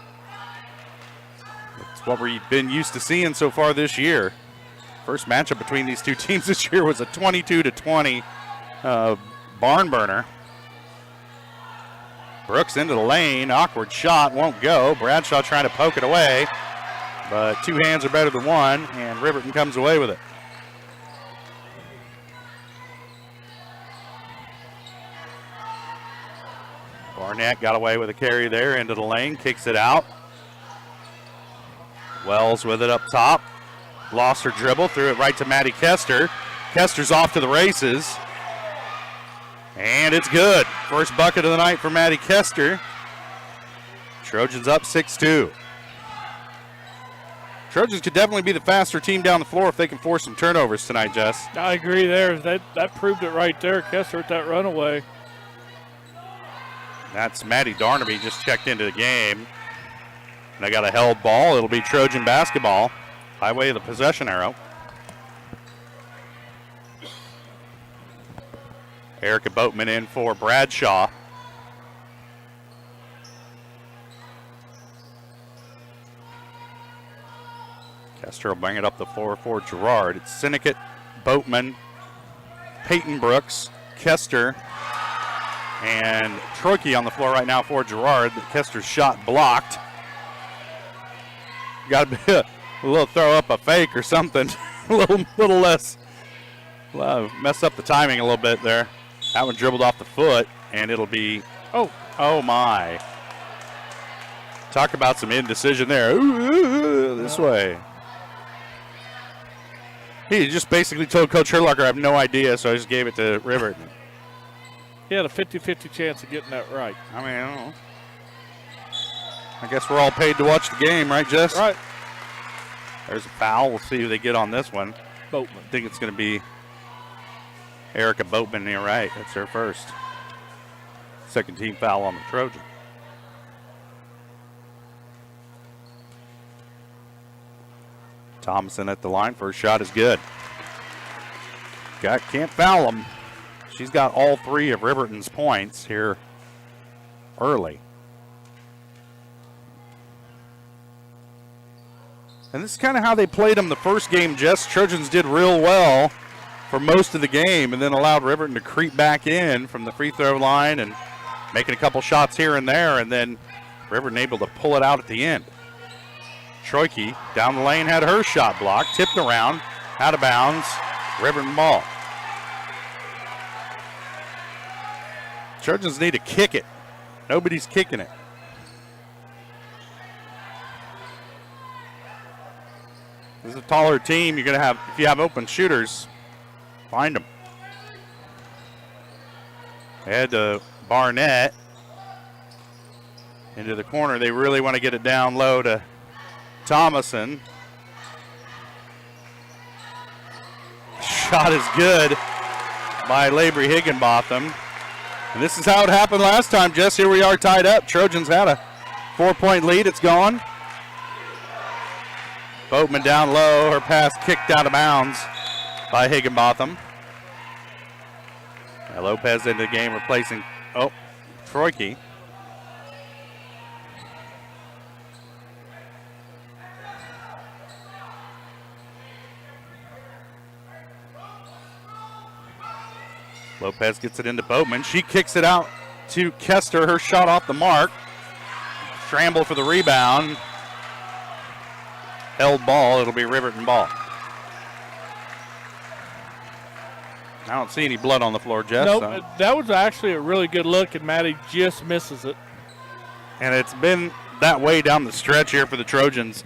It's what we've been used to seeing so far this year. First matchup between these two teams this year was a 22-20 barn burner. Brooks into the lane, awkward shot, won't go. Bradshaw trying to poke it away, but two hands are better than one, and Riverton comes away with it. Barnett got away with a carry there into the lane, kicks it out. Wells with it up top. Lost her dribble, threw it right to Maddie Kester. Kester's off to the races. And it's good. First bucket of the night for Maddie Kester. Trojans up 6-2. Trojans could definitely be the faster team down the floor if they can force some turnovers tonight, Jess.
I agree there. That proved it right there. Kester with that runaway.
That's Maddie Darnaby just checked into the game. And they got a held ball. It'll be Trojan basketball. By way of the possession arrow. Erica Boatman in for Bradshaw. Kester will bring it up the floor for Girard. It's Sinnott, Boatman, Peyton Brooks, Kester, and Troike on the floor right now for Girard. Kester's shot blocked. Got to be a little throw up a fake or something. a little less. Mess up the timing a little bit there. That one dribbled off the foot, and it'll be, oh my. Talk about some indecision there. This way. He just basically told Coach Herlocker, I have no idea, so I just gave it to Riverton.
He had a 50-50 chance of getting that right.
I mean, I don't know. I guess we're all paid to watch the game, right, Jess?
Right.
There's a foul. We'll see who they get on this one.
Boatman.
I think it's going to be Erica Boatman. You're right. That's her first. Second team foul on the Trojan. Thomason at the line. First shot is good. Can't foul him. She's got all three of Riverton's points here early. And this is kind of how they played them the first game, Jess. Trojans did real well for most of the game and then allowed Riverton to creep back in from the free throw line and making a couple shots here and there, and then Riverton able to pull it out at the end. Troike down the lane had her shot blocked, tipped around, out of bounds, Riverton ball. Trojans need to kick it. Nobody's kicking it. This is a taller team. You're going to have, if you have open shooters, find them. Head to Barnett. Into the corner. They really want to get it down low to Thomason. Shot is good by Labry Higginbotham. And this is how it happened last time, Jess. Here we are tied up. Trojans had a 4-point lead. It's gone. Boatman down low. Her pass kicked out of bounds by Higginbotham. Now Lopez into the game replacing, Troike. Lopez gets it into Boatman. She kicks it out to Kester. Her shot off the mark. Scramble for the rebound. Held ball. It'll be Riverton ball. I don't see any blood on the floor, Jess.
Nope, that was actually a really good look, and Maddie just misses it.
And it's been that way down the stretch here for the Trojans.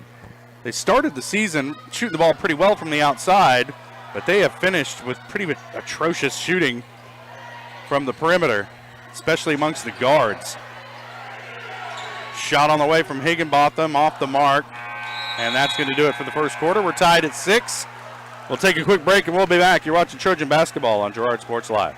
They started the season shooting the ball pretty well from the outside, but they have finished with pretty atrocious shooting from the perimeter, especially amongst the guards. Shot on the way from Higginbotham off the mark, and that's going to do it for the first quarter. We're tied at 6. We'll take a quick break and we'll be back. You're watching Trojan basketball on Girard Sports Live.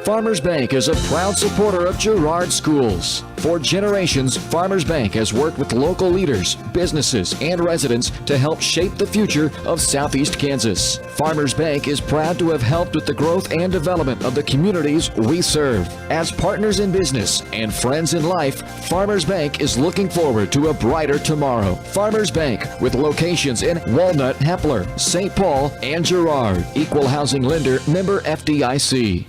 Farmers Bank is a proud supporter of Girard schools. For generations, Farmers Bank has worked with local leaders, businesses, and residents to help shape the future of Southeast Kansas. Farmers Bank is proud to have helped with the growth and development of the communities we serve. As partners in business and friends in life, Farmers Bank is looking forward to a brighter tomorrow. Farmers Bank, with locations in Walnut, Hepler, St. Paul, and Girard. Equal housing lender, member FDIC.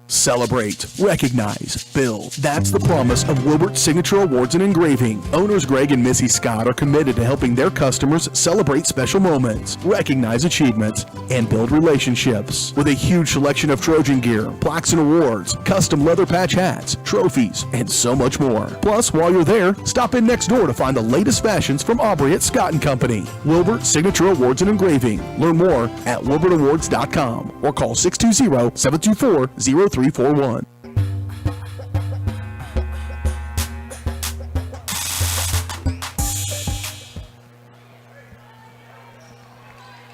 Celebrate, recognize, build. That's the promise of Wilbert Signature Awards and Engraving. Owners Greg and Missy Scott are committed to helping their customers celebrate special moments, recognize achievements, and build relationships. With a huge selection of Trojan gear, plaques and awards, custom leather patch hats, trophies, and so much more. Plus, while you're there, stop in next door to find the latest fashions from Aubrey at Scott & Company. Wilbert Signature Awards and Engraving. Learn more at wilbertawards.com or call 620-724-0341.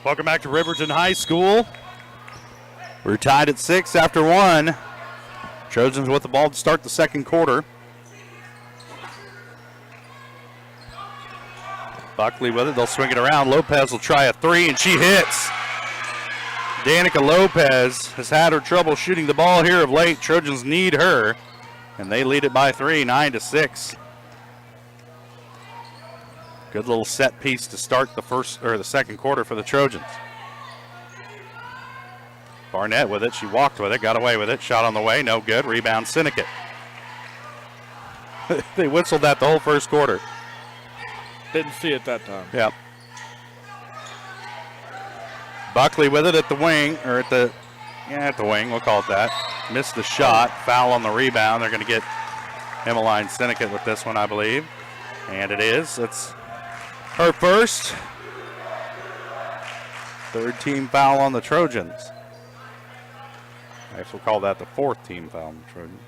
Welcome back to Riverton High School. We're tied at 6 after 1. Trojans with the ball to start the second quarter. Buckley with it. They'll swing it around. Lopez will try a 3, and she hits. Danica Lopez has had her trouble shooting the ball here of late. Trojans need her, and they lead it by 3, 9-6. Good little set piece to start the second quarter for the Trojans. Barnett with it. She walked with it, got away with it. Shot on the way, no good. Rebound, Syndicate. They whistled that the whole first quarter.
Didn't see it that time.
Yep. Buckley with it at the wing, or at the wing, we'll call it that. Missed the shot, foul on the rebound. They're going to get Emmeline Syndicate with this one, I believe. And it is. It's her first. Third team foul on the Trojans. I guess we'll call that the fourth team foul on the Trojans.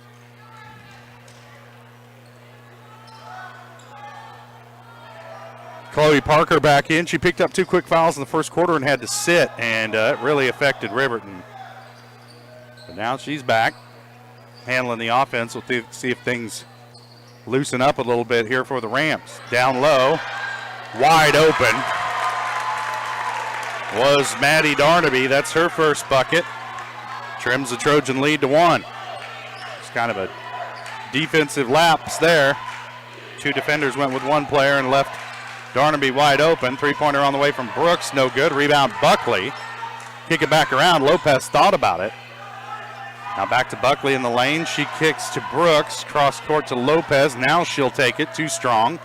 Chloe Parker back in. She picked up 2 quick fouls in the first quarter and had to sit, and it really affected Riverton. But now she's back, handling the offense. We'll see if things loosen up a little bit here for the Rams. Down low, wide open, was Maddie Darnaby. That's her first bucket. Trims the Trojan lead to 1. It's kind of a defensive lapse there. 2 defenders went with 1 player and left Darnaby wide open. 3-pointer on the way from Brooks, no good. Rebound Buckley. Kick it back around. Lopez thought about it. Now back to Buckley in the lane. She kicks to Brooks. Cross court to Lopez. Now she'll take it. Too strong.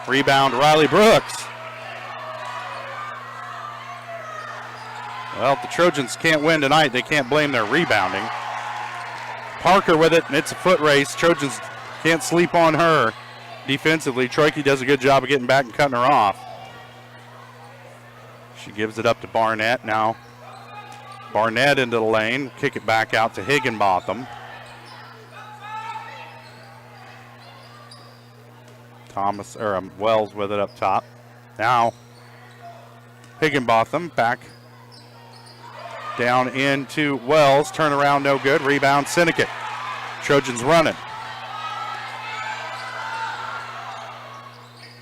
Rebound Riley Brooks. Well, if the Trojans can't win tonight, they can't blame their rebounding. Parker with it, and it's a foot race. Trojans can't sleep on her. Defensively, Troike does a good job of getting back and cutting her off. She gives it up to Barnett. Now Barnett into the lane. Kick it back out to Higginbotham. Wells with it up top. Now Higginbotham back down into Wells. Turnaround, no good. Rebound, Syndicate. Trojans running.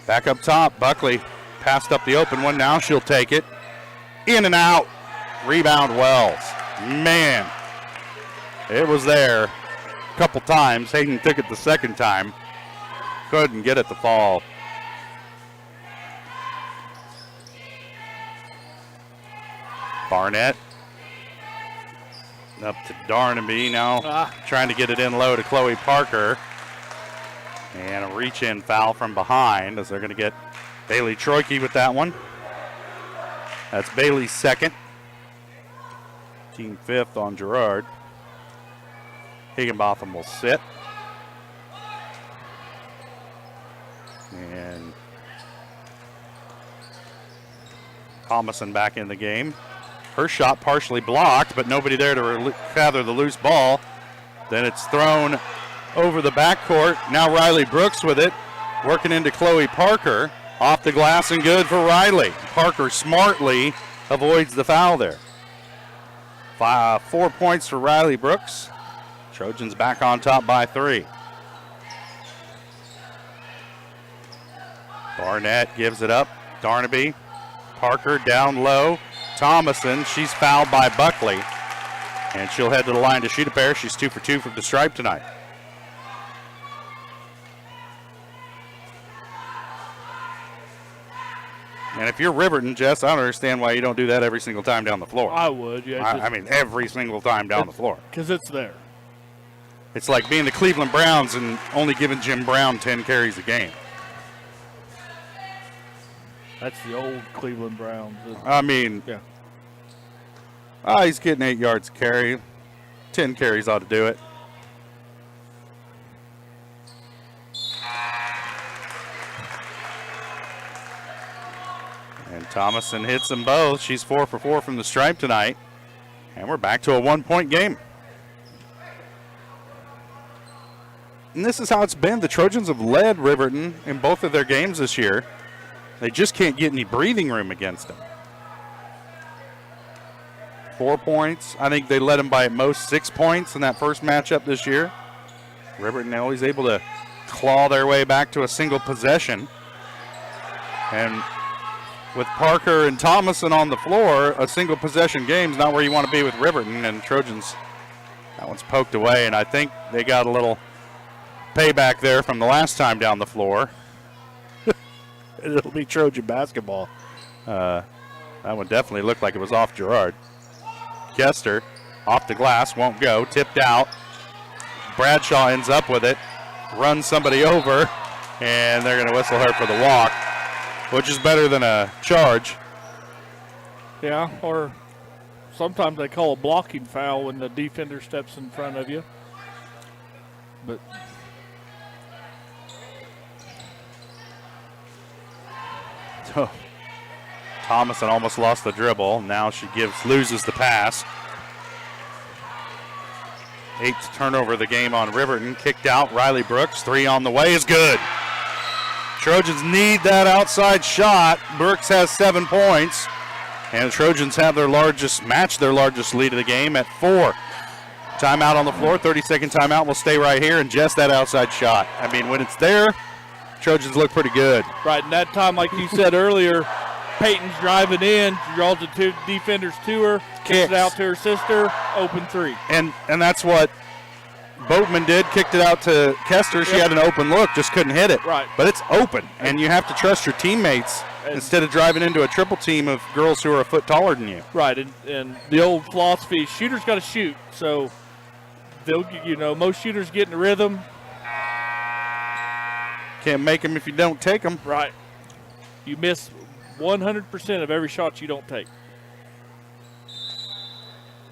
Back up top, Buckley passed up the open one. Now she'll take it. In and out. Rebound, Wells. Man, it was there a couple times. Hayden took it the second time. Couldn't get it to fall. Barnett up to Darnaby. Now trying to get it in low to Chloe Parker. And a reach-in foul from behind as they're going to get Bailey Troike with that one. That's Bailey's second. Team 5th on Girard. Higginbotham will sit. And Thomason back in the game. Her shot partially blocked, but nobody there to gather the loose ball. Then it's thrown over the backcourt. Now Riley Brooks with it, working into Chloe Parker. Off the glass and good for Riley. Parker smartly avoids the foul there. 4 points for Riley Brooks. Trojans back on top by 3. Barnett gives it up. Darnaby. Parker down low. Thomason, she's fouled by Buckley. And she'll head to the line to shoot a pair. She's 2 for 2 from the stripe tonight. And if you're Riverton, Jess, I don't understand why you don't do that every single time down the floor.
I would, yeah.
I mean, every single time down the floor.
Because it's there.
It's like being the Cleveland Browns and only giving Jim Brown 10 carries a game.
That's the old Cleveland Browns.
I mean,
yeah.
He's getting 8 yards a carry. 10 carries ought to do it. And Thomason hits them both. She's 4 for 4 from the stripe tonight. And we're back to a 1-point game. And this is how it's been. The Trojans have led Riverton in both of their games this year. They just can't get any breathing room against them. 4 points. I think they led them by at most 6 points in that first matchup this year. Riverton always able to claw their way back to a single possession. And with Parker and Thomason on the floor, a single possession game is not where you want to be with Riverton. And Trojans, that one's poked away, and I think they got a little payback there from the last time down the floor. It'll be Trojan basketball. That one definitely looked like it was off Girard. Kester off the glass, won't go, tipped out. Bradshaw ends up with it, runs somebody over, and they're going to whistle her for the walk, which is better than a charge.
Yeah, or sometimes they call a blocking foul when the defender steps in front of you. But
oh. Thomason almost lost the dribble. Now she loses the pass. 8th turnover of the game on Riverton. Kicked out. Riley Brooks. 3 on the way is good. Trojans need that outside shot. Brooks has 7 points. And the Trojans have their largest lead of the game at 4. Timeout on the floor. 30-second timeout. We'll stay right here and just that outside shot. I mean, when it's there, Trojans look pretty good.
Right, and that time, like you said earlier, Peyton's driving in, draws the 2 defenders to her, kicks it out to her sister, open 3.
And that's what Boatman did, kicked it out to Kester. She had an open look, just couldn't hit it.
Right.
But it's open, and you have to trust your teammates instead of driving into a triple team of girls who are a foot taller than you.
Right, and the old philosophy is shooters got to shoot. So they'll, most shooters get in the rhythm.
Can't make them if you don't take them.
Right. You miss 100% of every shot you don't take.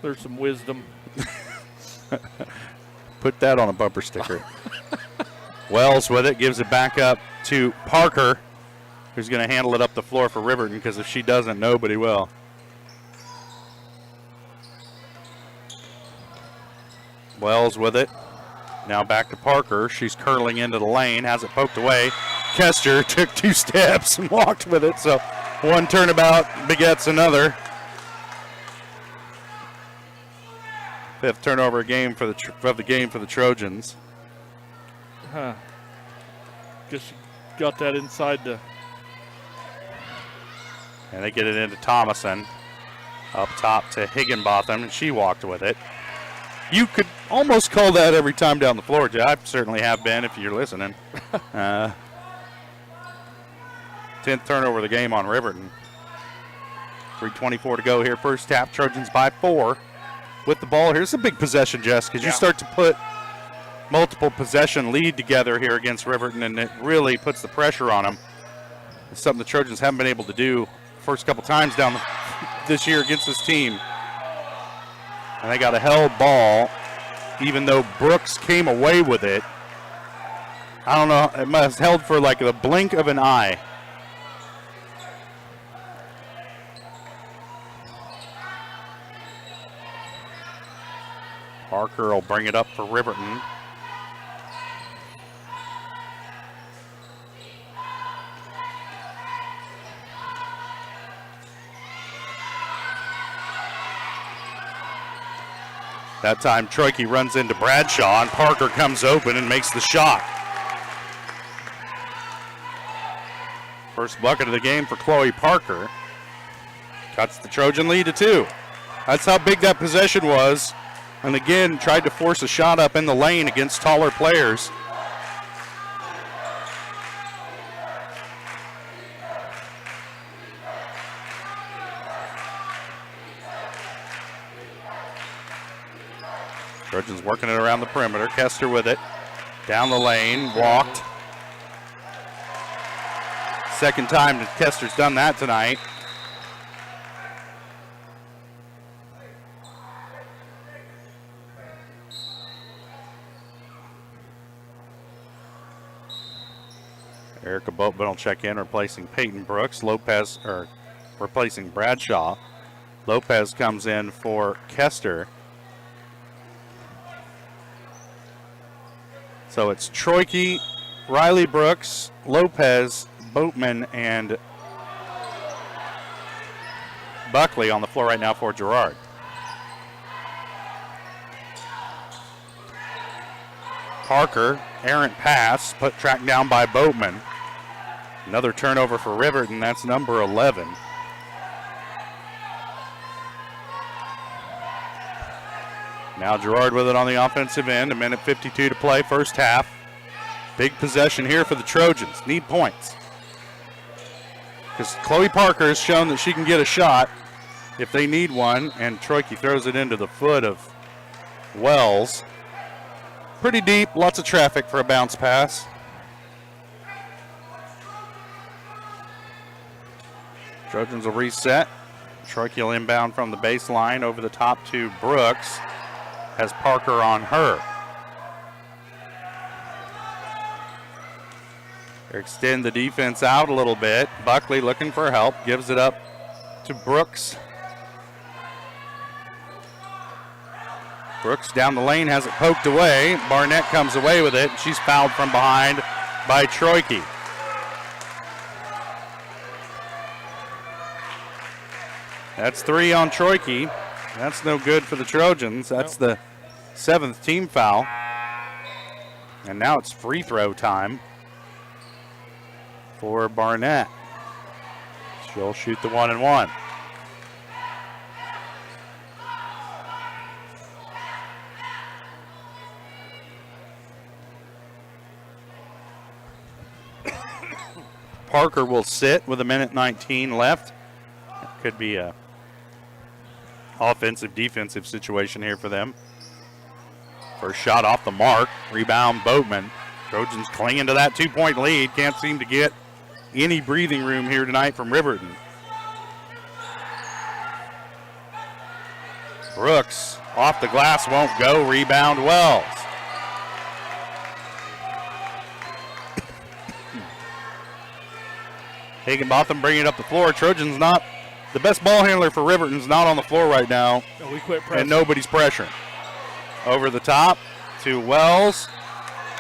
There's some wisdom.
Put that on a bumper sticker. Wells with it, gives it back up to Parker, who's going to handle it up the floor for Riverton, because if she doesn't, nobody will. Wells with it. Now back to Parker. She's curling into the lane, has it poked away. Kester took 2 steps and walked with it, so one turnabout begets another. 5th turnover of the game for the Trojans.
Guess you got that inside the.
And they get it into Thomason. Up top to Higginbotham, and she walked with it. You could almost call that every time down the floor, Jay. I certainly have been if you're listening. 10th turnover of the game on Riverton. 3:24 to go here. First half, Trojans by 4 with the ball. Here's a big possession, Jess, because you start to put multiple possession lead together here against Riverton, and it really puts the pressure on them. It's something the Trojans haven't been able to do first couple times down this year against this team. And they got a held ball. even though Brooks came away with it. I don't know, it must have held for like the blink of an eye. Parker will bring it up for Riverton. That time Troike runs into Bradshaw and Parker comes open and makes the shot. First bucket of the game for Chloe Parker. Cuts the Trojan lead to 2. That's how big that possession was. And again, tried to force a shot up in the lane against taller players. Trojans working it around the perimeter. Kester with it. Down the lane, walked. Second time that Kester's done that tonight. Erica Boatman will check in, replacing Peyton Brooks. Lopez, or replacing Bradshaw. Lopez comes in for Kester. So it's Troike, Riley Brooks, Lopez, Boatman, and Buckley on the floor right now for Girard. Parker, errant pass, tracked down by Boatman. Another turnover for Riverton, that's number 11. Now Girard with it on the offensive end, a minute 52 to play, first half. Big possession here for the Trojans, need points. Because Chloe Parker has shown that she can get a shot if they need one, and Troike throws it into the foot of Wells. Pretty deep, lots of traffic for a bounce pass. Trojans will reset. Troike will inbound from the baseline over the top to Brooks. Has Parker on her. They extend the defense out a little bit. Buckley looking for help, gives it up to Brooks. Brooks down the lane, has it poked away. Barnett comes away with it. She's fouled from behind by Troike. That's 3 on Troike. That's no good for the Trojans. That's the 7th team foul. And now it's free throw time for Barnett. She'll shoot the 1 and 1. Parker will sit with a minute 19 left. Could be a offensive defensive situation here for them. First shot off the mark, rebound Boatman. Trojans clinging to that 2-point lead. Can't seem to get any breathing room here tonight from Riverton. Brooks off the glass, won't go, rebound Wells. Higginbotham bringing it up the floor. Trojans not, the best ball handler for Riverton's not on the floor right now.
We quit pressing.
And nobody's pressuring. Over the top to Wells.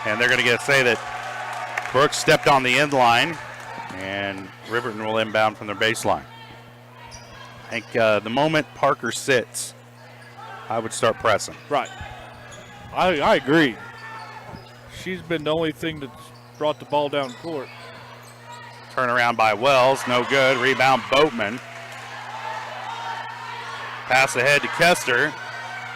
And they're going to say that Brooks stepped on the end line. And Riverton will inbound from their baseline. I think the moment Parker sits, I would start pressing.
Right. I agree. She's been the only thing that's brought the ball down court.
Turnaround by Wells, no good. Rebound Boatman. Pass ahead to Kester.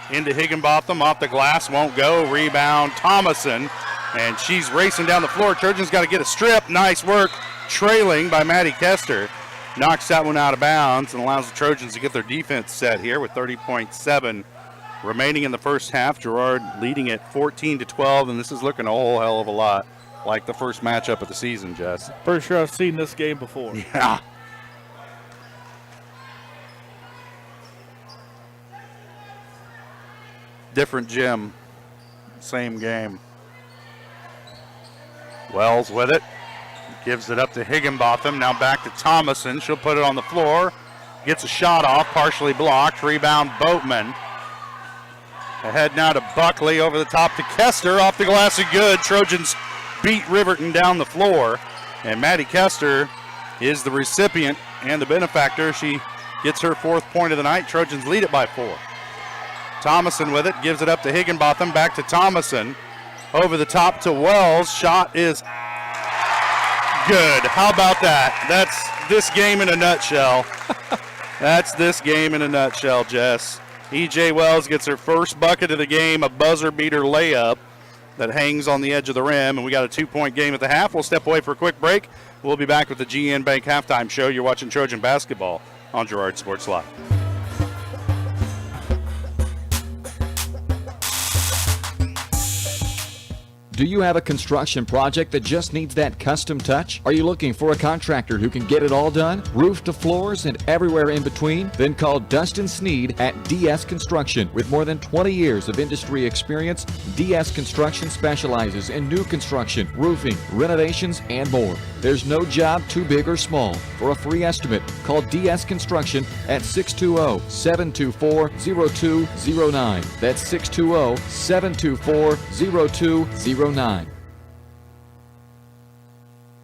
Into Higginbotham, off the glass, won't go. Rebound Thomason. And she's racing down the floor. Trojans got to get a strip. Nice work. Trailing by Maddie Kester. Knocks that one out of bounds and allows the Trojans to get their defense set here with 30.7 remaining in the first half. Girard leading at 14-12, and this is looking a whole hell of a lot like the first matchup of the season, Jess.
Pretty sure I've seen this game before.
Yeah. Different gym. same game. Wells with it. Gives it up to Higginbotham. Now back to Thomason. She'll put it on the floor. Gets a shot off, partially blocked. Rebound, Boatman. Ahead now to Buckley, over the top to Kester, off the glass and good. Trojans beat Riverton down the floor, and Maddie Kester is the recipient and the benefactor. She gets her 4th point of the night. Trojans lead it by 4. Thomason with it, gives it up to Higginbotham, back to Thomason, over the top to Wells. Shot is good. How about that? That's this game in a nutshell. That's this game in a nutshell, Jess. E.J. Wells gets her first bucket of the game, a buzzer beater layup that hangs on the edge of the rim, and we got a 2-point game at the half. We'll step away for a quick break. We'll be back with the GN Bank halftime show. You're watching Trojan basketball on Girard Sports Live.
Do you have a construction project that just needs that custom touch? Are you looking for a contractor who can get it all done? Roof to floors and everywhere in between? Then call Dustin Sneed at DS Construction. With more than 20 years of industry experience, DS Construction specializes in new construction, roofing, renovations, and more. There's no job too big or small. For a free estimate, call DS Construction at 620-724-0209. That's 620-724-0209.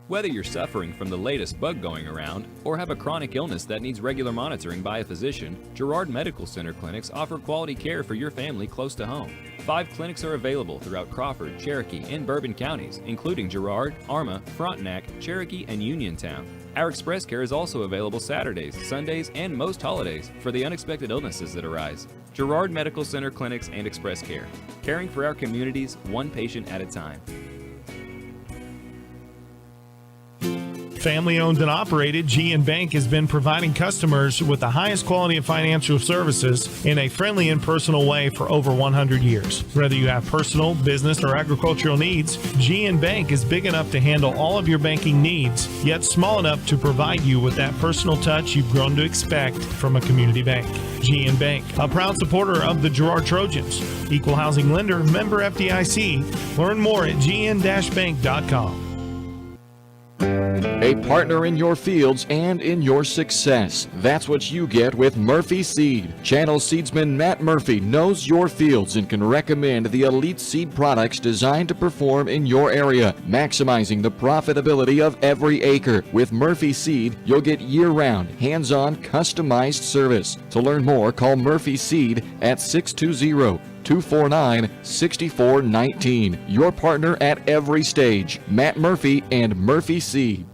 Whether you're suffering from the latest bug going around or have a chronic illness that needs regular monitoring by a physician, Girard Medical Center clinics offer quality care for your family close to home. 5 clinics are available throughout Crawford, Cherokee, and Bourbon counties, including Girard, Arma, Frontenac, Cherokee, and Uniontown. Our express care is also available Saturdays, Sundays, and most holidays for the unexpected illnesses that arise. Girard Medical Center clinics and express care, caring for our communities one patient at a time.
Family owned and operated, GN Bank has been providing customers with the highest quality of financial services in a friendly and personal way for over 100 years. Whether you have personal, business, or agricultural needs, GN Bank is big enough to handle all of your banking needs, yet small enough to provide you with that personal touch you've grown to expect from a community bank. GN Bank, a proud supporter of the Girard Trojans. Equal housing lender, member FDIC. Learn more at gn-bank.com.
A partner in your fields and in your success. That's what you get with Murphy Seed. Channel seedsman Matt Murphy knows your fields and can recommend the elite seed products designed to perform in your area, maximizing the profitability of every acre. With Murphy Seed, you'll get year-round, hands-on, customized service. To learn more, call Murphy Seed at 620-249-6419. Your partner at every stage. Matt Murphy and Murphy Seed.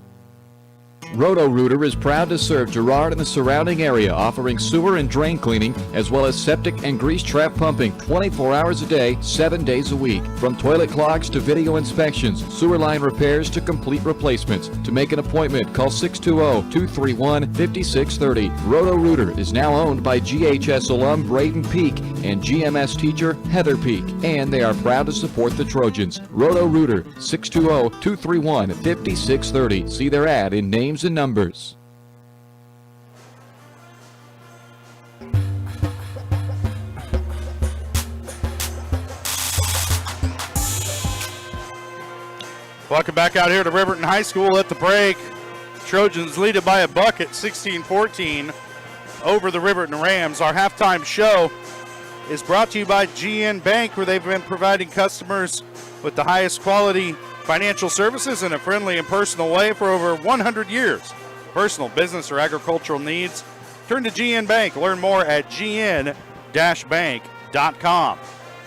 Roto-Rooter is proud to serve Girard and the surrounding area, offering sewer and drain cleaning, as well as septic and grease trap pumping 24 hours a day, 7 days a week. From toilet clogs to video inspections, sewer line repairs to complete replacements. To make an appointment, call 620-231-5630. Roto-Rooter is now owned by GHS alum Braden Peak and GMS teacher Heather Peak, and they are proud to support the Trojans. Roto-Rooter, 620-231-5630. See their ad in names and numbers.
Welcome back out here to Riverton High School at the break. Trojans lead it by a bucket, 16-14, over the Riverton Rams. Our halftime show is brought to you by GN Bank, where they've been providing customers with the highest quality financial services in a friendly and personal way for over 100 years. Personal, business, or agricultural needs, turn to GN Bank. Learn more at gn-bank.com.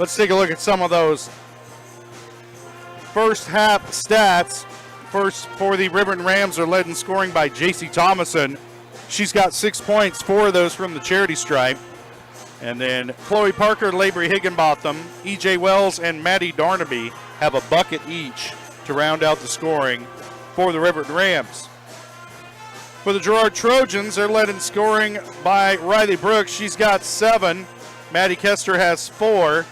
Let's take a look at some of those first half stats. First, for the Riverton Rams, are led in scoring by J.C. Thomason. She's got 6 points, 4 of those from the charity stripe. And then Chloe Parker, Labry Higginbotham, E.J. Wells, and Maddie Darnaby have a bucket each to round out the scoring for the Riverton Rams. For the Girard Trojans, they're led in scoring by Riley Brooks. She's got 7. Maddie Kester has 4.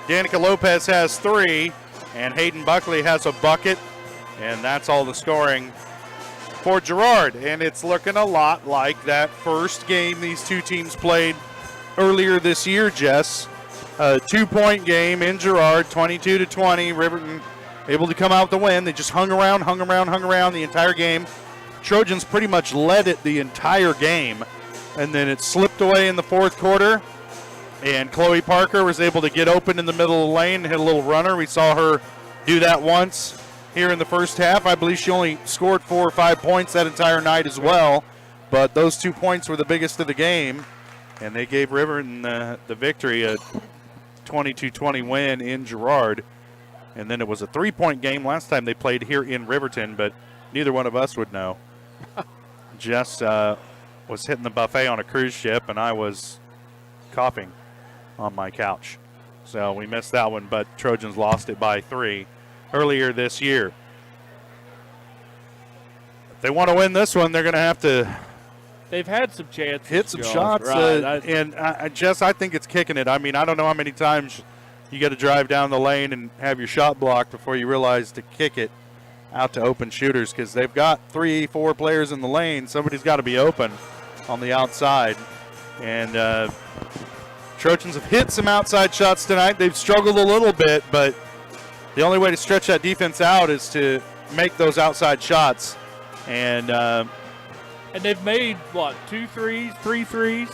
Danica Lopez has 3. And Hayden Buckley has a bucket. And that's all the scoring for Girard. And it's looking a lot like that first game these two teams played earlier this year, Jess. a 2-point game in Girard, 22-20. Riverton able to come out with the win. They just hung around the entire game. Trojans pretty much led it the entire game, and then it slipped away in the fourth quarter, and Chloe Parker was able to get open in the middle of the lane and hit a little runner. We saw her do that once here in the first half. I believe she only scored 4 or 5 points that entire night as well, but those 2 points were the biggest of the game, and they gave Riverton the victory, a 22-20 win in Girard. And then it was a 3-point game last time they played here in Riverton, but neither one of us would know. Jess was hitting the buffet on a cruise ship, and I was coughing on my couch. So we missed that one, but Trojans lost it by 3 earlier this year. If they want to win this one, they're going to have to
They've had some chances.
hit some shots.
Right.
And Jess, I think it's kicking it. I mean, I don't know how many times you got to drive down the lane and have your shot blocked before you realize to kick it out to open shooters, because they've got 3-4 players in the lane. Somebody's got to be open on the outside. And Trojans have hit some outside shots tonight. They've struggled a little bit, but the only way to stretch that defense out is to make those outside shots. And
they've made, 2 threes, 3 threes?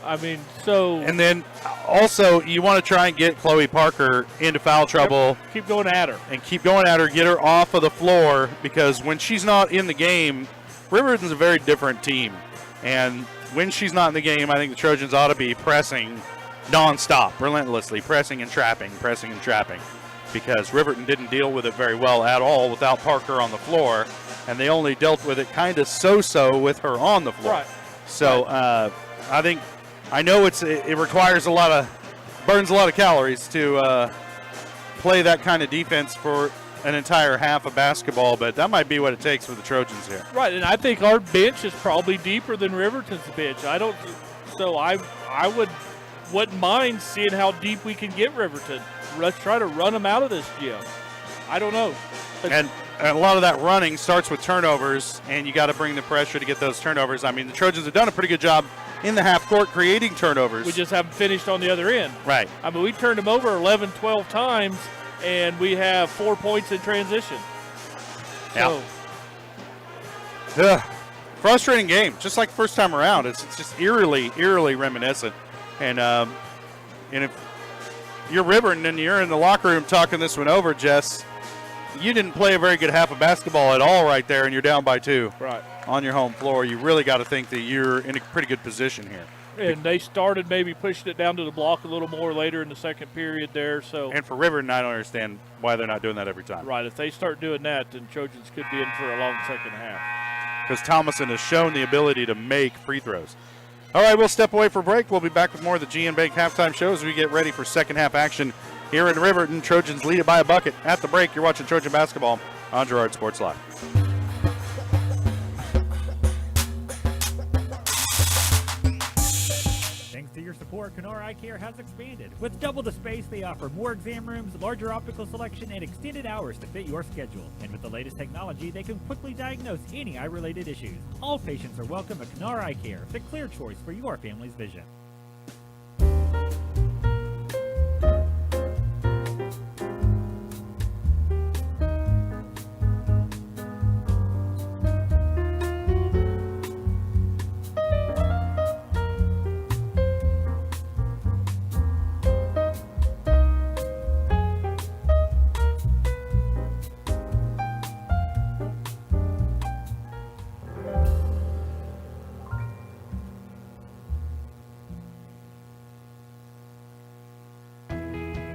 I mean, so.
And then also you want to try and get Chloe Parker into foul trouble.
Keep going at her.
And keep going at her, get her off of the floor, because when she's not in the game, Riverton's a very different team. And when she's not in the game, I think the Trojans ought to be pressing nonstop, relentlessly, pressing and trapping, because Riverton didn't deal with it very well at all without Parker on the floor, and they only dealt with it kind of so-so with her on the floor.
Right.
So I know it requires burns a lot of calories to play that kind of defense for an entire half of basketball, but that might be what it takes for the Trojans here.
Right, and I think our bench is probably deeper than Riverton's bench. I wouldn't mind seeing how deep we can get Riverton. Let's try to run them out of this gym. I don't know.
And a lot of that running starts with turnovers, and you got to bring the pressure to get those turnovers. I mean, the Trojans have done a pretty good job in the half court creating turnovers.
We just haven't finished on the other end.
Right.
I mean, we turned them over 11, 12 times, and we have 4 points in transition.
Yeah. Frustrating game, just like the first time around. It's just eerily reminiscent. And if you're Riverton and you're in the locker room talking this one over, Jess, you didn't play a very good half of basketball at all right there, and you're down by 2 on your home floor. You really got to think that you're in a pretty good position here.
And they started maybe pushing it down to the block a little more later in the second period there. So.
And for Riverton, I don't understand why they're not doing that every time.
Right. If they start doing that, then Trojans could be in for a long second half.
Because Thomason has shown the ability to make free throws. All right, we'll step away for break. We'll be back with more of the GN Bank halftime show as we get ready for second half action here in Riverton. Trojans lead it by a bucket. At the break, you're watching Trojan basketball on Girard Sports Live.
Thanks to your support, Kenora Eye Care has expanded. With double the space, they offer more exam rooms, larger optical selection, and extended hours to fit your schedule. And with the latest technology, they can quickly diagnose any eye-related issues. All patients are welcome at Kenora Eye Care, the clear choice for your family's vision.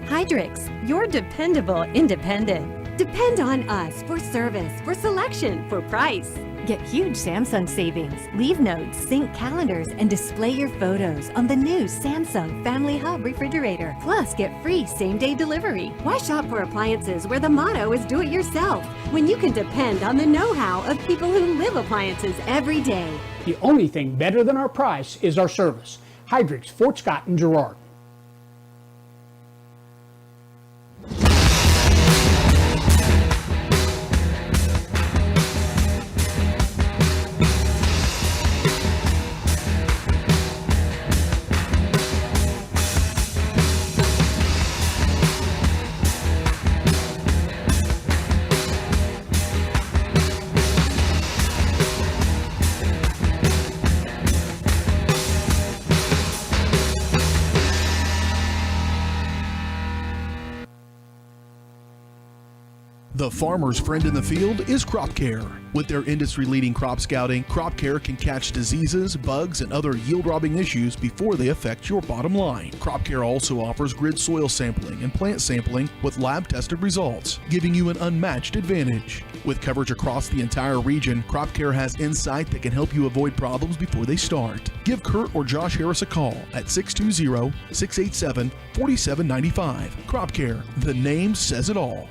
Hydrix, your dependable independent. Depend on us for service, for selection, for price. Get huge Samsung savings. Leave notes, sync calendars, and display your photos on the new Samsung Family Hub refrigerator. Plus, get free same-day delivery. Why shop for appliances where the motto is do it yourself when you can depend on the know-how of people who live appliances every day?
The only thing better than our price is our service. Hydrix, Fort Scott, and Girard.
The farmer's friend in the field is Crop Care. With their industry-leading crop scouting, Crop Care can catch diseases, bugs, and other yield-robbing issues before they affect your bottom line. Crop Care also offers grid soil sampling and plant sampling with lab-tested results, giving you an unmatched advantage. With coverage across the entire region, Crop Care has insight that can help you avoid problems before they start. Give Kurt or Josh Harris a call at 620-687-4795. Crop Care, the name says it all.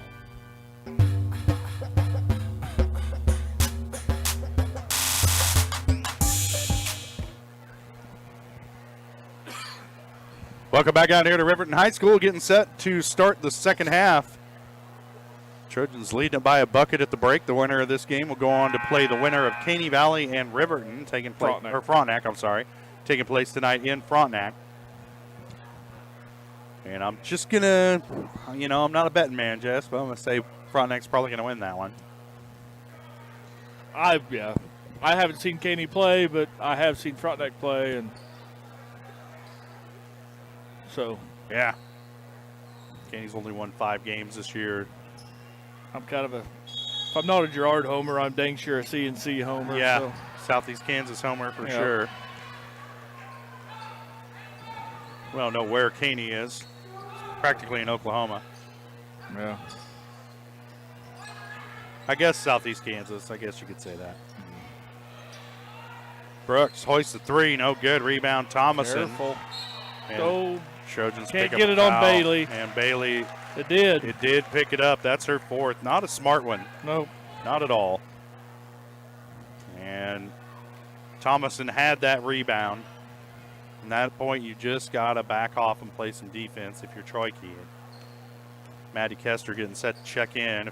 Welcome back out here to Riverton High School, getting set to start the second half. Trojans leading it by a bucket at the break. The winner of this game will go on to play the winner of Caney Valley and Riverton, taking place taking place tonight in Frontenac. And I'm just gonna, I'm not a betting man, Jess, but I'm gonna say Frontenac's probably gonna win that one.
I haven't seen Caney play, but I have seen Frontenac play, and so
yeah. Caney's only won 5 games this year.
I'm kind of if I'm not a Girard homer, I'm dang sure a C&C homer.
Yeah,
so.
Southeast Kansas homer for sure. We don't know where Caney is. It's practically in Oklahoma.
Yeah.
I guess Southeast Kansas. I guess you could say that. Brooks hoists the 3. No good. Rebound Thomason.
Careful.
And Trojans
can't
pick up
get it
a
on
foul.
Bailey.
And Bailey.
It did.
It did pick it up. That's her 4th. Not a smart one.
Nope.
Not at all. And Thomason had that rebound. From that point, you just got to back off and play some defense if you're Troy Key. Maddie Kester getting set to check in.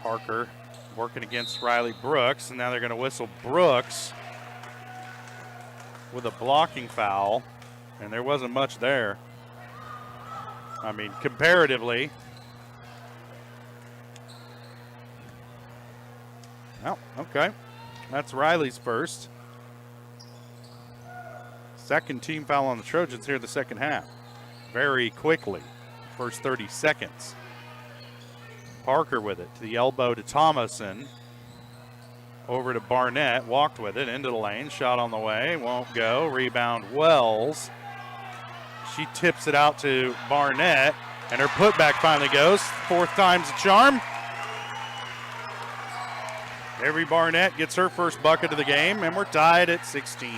Parker working against Riley Brooks, and now they're going to whistle Brooks with a blocking foul, and there wasn't much there. I mean, comparatively. Oh, okay. That's Riley's first. Second team foul on the Trojans here in the second half. Very quickly. First 30 seconds. Parker with it to the elbow to Thomason. Over to Barnett. Walked with it into the lane. Shot on the way. Won't go. Rebound Wells. She tips it out to Barnett. And her putback finally goes. 4th time's a charm. Avery Barnett gets her first bucket of the game. And we're tied at 16.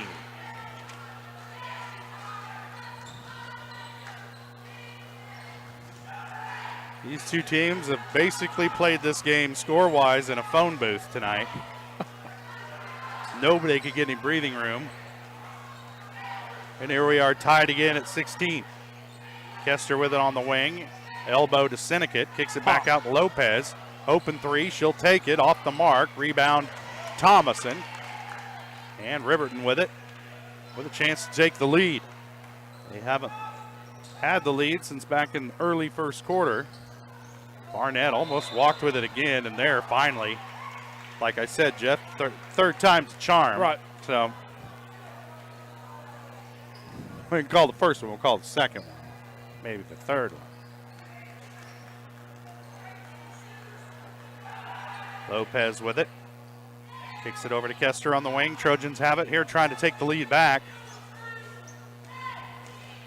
These two teams have basically played this game score-wise in a phone booth tonight. Nobody could get any breathing room. And here we are tied again at 16. Kester with it on the wing. Elbow to Sinnekit. Kicks it back out to Lopez. Open 3. She'll take it off the mark. Rebound Thomason. And Riverton with it. With a chance to take the lead. They haven't had the lead since back in early first quarter. Barnett almost walked with it again, and there finally, like I said, Jeff, third time's a charm.
Right.
So we can call the first one, we'll call the second one, maybe the third one. Lopez with it. Kicks it over to Kester on the wing. Trojans have it here, trying to take the lead back.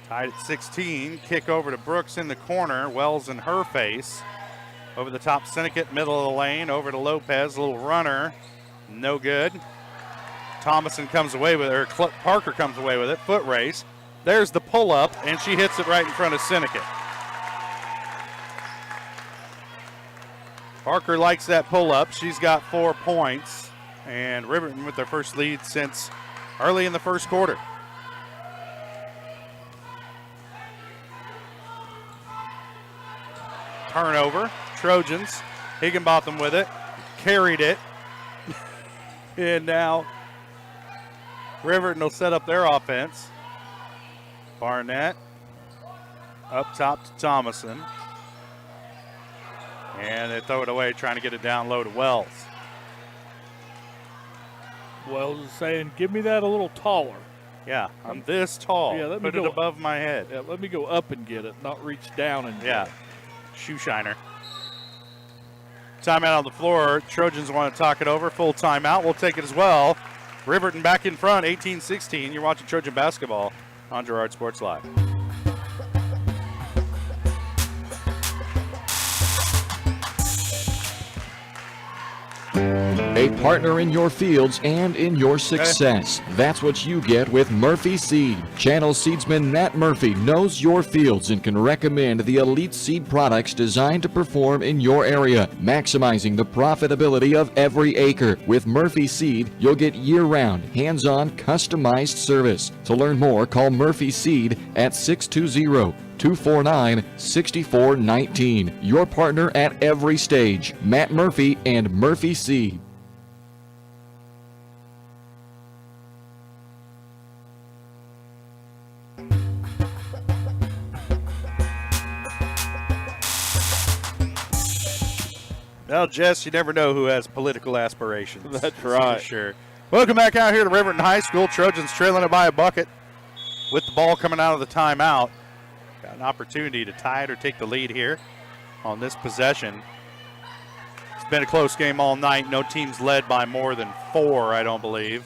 Tied at 16. Kick over to Brooks in the corner. Wells in her face. Over the top, Sinnekit, middle of the lane. Over to Lopez, a little runner. No good. Thomason comes away with it, or Parker comes away with it. Foot race. There's the pull-up, and she hits it right in front of Sinnekit. Parker likes that pull-up. She's got 4 points. And Riverton with their first lead since early in the first quarter. Turnover. Trojans. Higginbotham with it. Carried it. And now Riverton will set up their offense. Barnett up top to Thomason. And they throw it away, trying to get it down low to Wells.
Wells is saying, give me that a little taller.
Yeah, I'm this tall.
Yeah, let me
Put it
go
above my head.
Yeah, let me go up and get it, not reach down and get it.
Shoeshiner. Timeout on the floor. Trojans want to talk it over. Full timeout. We'll take it as well. Riverton back in front, 18-16. You're watching Trojan basketball on Girard Sports Live.
A partner in your fields and in your success. That's what you get with Murphy Seed. Channel seedsman Matt Murphy knows your fields and can recommend the elite seed products designed to perform in your area, maximizing the profitability of every acre. With Murphy Seed, you'll get year-round, hands-on, customized service. To learn more, call Murphy Seed at 620-249-6419. Your partner at every stage. Matt Murphy and Murphy Seed.
Well, Jess, you never know who has political aspirations.
That's right.
For sure. Welcome back out here to Riverton High School. Trojans trailing it by a bucket with the ball coming out of the timeout. Got an opportunity to tie it or take the lead here on this possession. It's been a close game all night. No teams led by more than 4, I don't believe.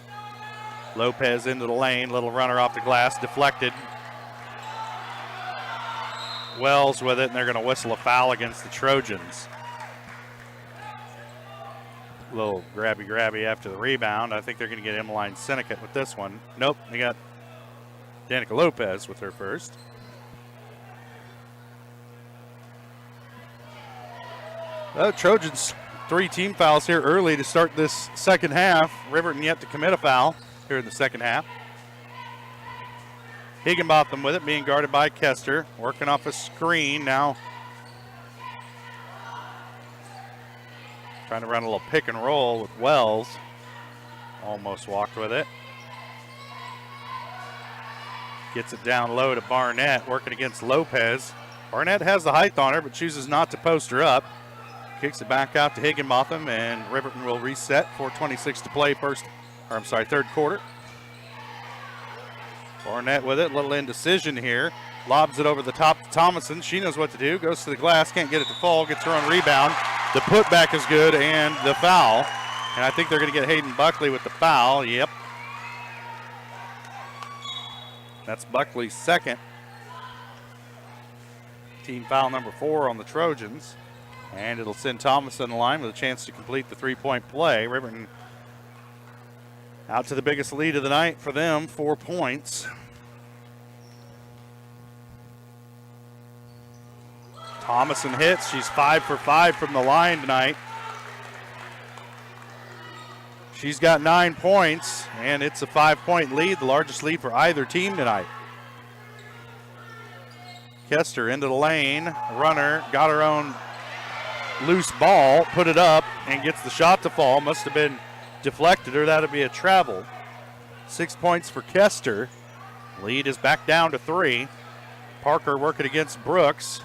Lopez into the lane. Little runner off the glass. Deflected. Wells with it, and they're going to whistle a foul against the Trojans. A little grabby after the rebound. I think they're going to get Emmeline Sinnecott with this one. Nope, they got Danica Lopez with her first. Trojans 3 team fouls here early to start this second half. Riverton yet to commit a foul here in the second half. Higginbotham with it, being guarded by Kester. Working off a screen now. Trying to run a little pick and roll with Wells. Almost walked with it. Gets it down low to Barnett, working against Lopez. Barnett has the height on her, but chooses not to post her up. Kicks it back out to Higginbotham, and Riverton will reset. 4:26 to play third quarter. Barnett with it, little indecision here. Lobs it over the top to Thomason. She knows what to do. Goes to the glass, can't get it to fall. Gets her own rebound. The putback is good, and the foul. And I think they're going to get Hayden Buckley with the foul. Yep. That's Buckley's second. Team foul number 4 on the Trojans. And it'll send Thomason on the line with a chance to complete the three-point play. Riverton out to the biggest lead of the night for them, 4 points. Thomason hits. She's 5 for 5 from the line tonight. She's got 9 points, and it's a 5-point lead, the largest lead for either team tonight. Kester into the lane. Runner got her own loose ball, put it up, and gets the shot to fall. Must have been deflected, or that'd be a travel. 6 points for Kester. Lead is back down to 3. Parker working against Brooks.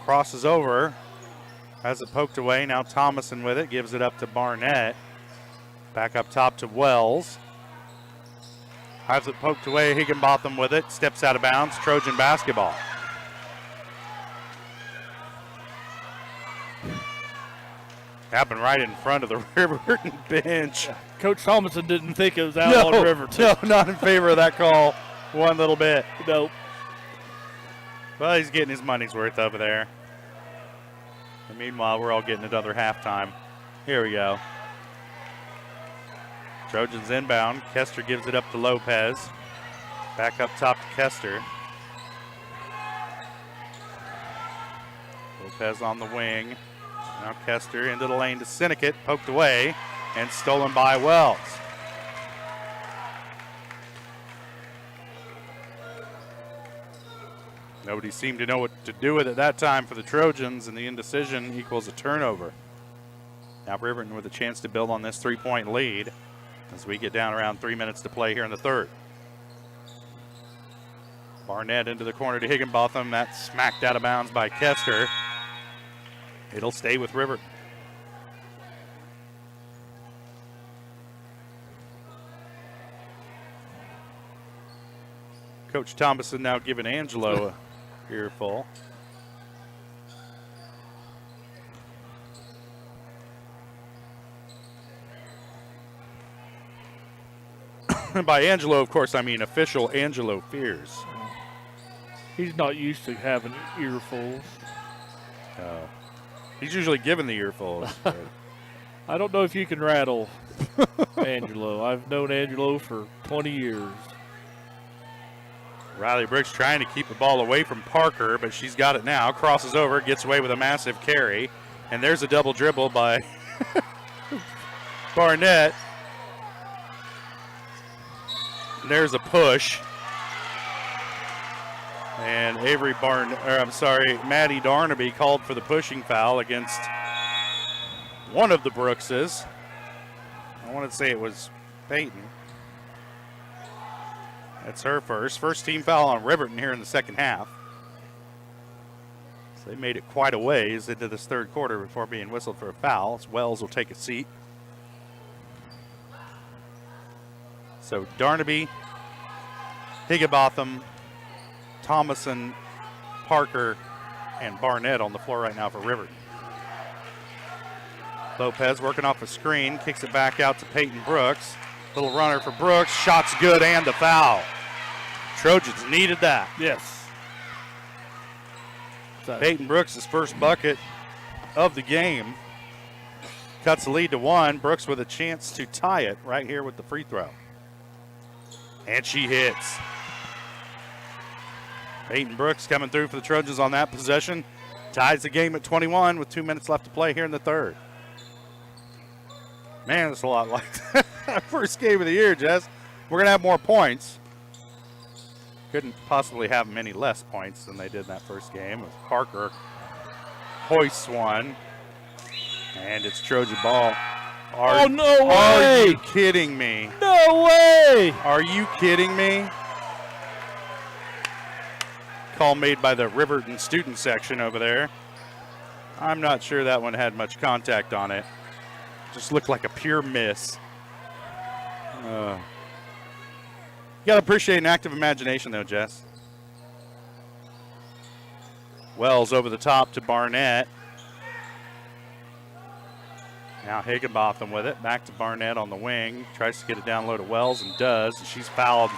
Crosses over, has it poked away. Now Thomason with it, gives it up to Barnett. Back up top to Wells. Has it poked away, Higginbotham with it, steps out of bounds. Trojan basketball. Happened right in front of the Riverton bench.
Coach Thomason didn't think it was out on Riverton.
No, not in favor of that call one little bit.
Nope.
Well, he's getting his money's worth over there. And meanwhile, we're all getting another halftime. Here we go. Trojans inbound. Kester gives it up to Lopez. Back up top to Kester. Lopez on the wing. Now Kester into the lane to Sinnecott. Poked away and stolen by Wells. Nobody seemed to know what to do with it that time for the Trojans, and the indecision equals a turnover. Now Riverton with a chance to build on this 3-point lead as we get down around 3 minutes to play here in the third. Barnett into the corner to Higginbotham. That's smacked out of bounds by Kester. It'll stay with Riverton. Coach Thomason now giving Angelo a earful. By Angelo, of course, I mean official Angelo Fears.
He's not used to having earfuls.
Oh. He's usually given the earfuls.
I don't know if you can rattle Angelo. I've known Angelo for 20 years.
Riley Brooks trying to keep the ball away from Parker, but she's got it now. Crosses over, gets away with a massive carry. And there's a double dribble by Barnett. There's a push. And Maddie Darnaby called for the pushing foul against one of the Brookses. I want to say it was Peyton. That's her first team foul on Riverton here in the second half. So they made it quite a ways into this third quarter before being whistled for a foul. So Wells will take a seat. So Darnaby, Higginbotham, Thomason, Parker, and Barnett on the floor right now for Riverton. Lopez working off a screen, kicks it back out to Peyton Brooks. Little runner for Brooks, shot's good and the foul. Trojans needed that.
Yes.
Peyton Brooks' first bucket of the game. Cuts the lead to 1. Brooks with a chance to tie it right here with the free throw. And she hits. Peyton Brooks coming through for the Trojans on that possession. Ties the game at 21 with 2 minutes left to play here in the third. Man, it's a lot like that first game of the year, Jess. We're going to have more points. Couldn't possibly have many less points than they did in that first game. With Parker hoists one. And it's Trojan ball.
Oh, no way!
Are you kidding me?
No way!
Are you kidding me? Call made by the Riverton student section over there. I'm not sure that one had much contact on it. Just looked like a pure miss. You got to appreciate an active imagination, though, Jess. Wells over the top to Barnett. Now Higginbotham with it. Back to Barnett on the wing. Tries to get it down low to Wells and does. She's fouled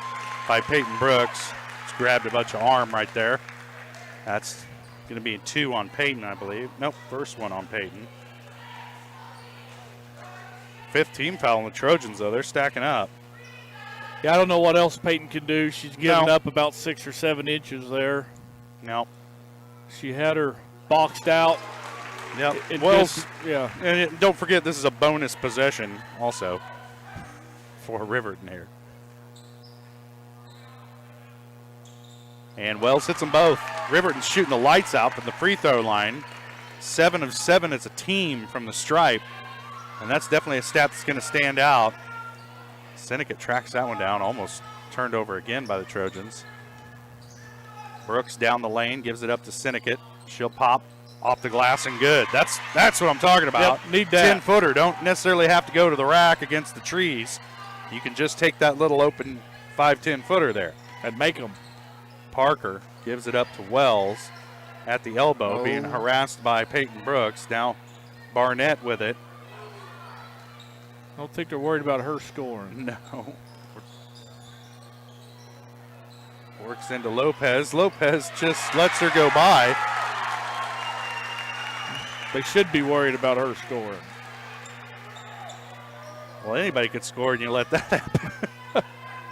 by Peyton Brooks. Just grabbed a bunch of arm right there. That's going to be 2 on Peyton, I believe. Nope, first one on Peyton. 5th team foul on the Trojans, though. They're stacking up.
Yeah, I don't know what else Peyton can do. She's giving up about 6 or 7 inches there.
No.
She had her boxed out.
Yep. Wells, yeah. And don't forget, this is a bonus possession also for Riverton here. And Wells hits them both. Riverton's shooting the lights out from the free throw line. 7 of 7 as a team from the stripe. And that's definitely a stat that's going to stand out. Syndicate tracks that one down, almost turned over again by the Trojans. Brooks down the lane, gives it up to Syndicate. She'll pop off the glass and good. That's what I'm talking about.
Yep, need that.
10-footer. Don't necessarily have to go to the rack against the trees. You can just take that little open 5-10-footer there.
And make them.
Parker gives it up to Wells at the elbow, being harassed by Peyton Brooks. Now Barnett with it.
I don't think they're worried about her scoring.
No. Works into Lopez. Lopez just lets her go by.
They should be worried about her scoring.
Well, anybody could score and you let that happen.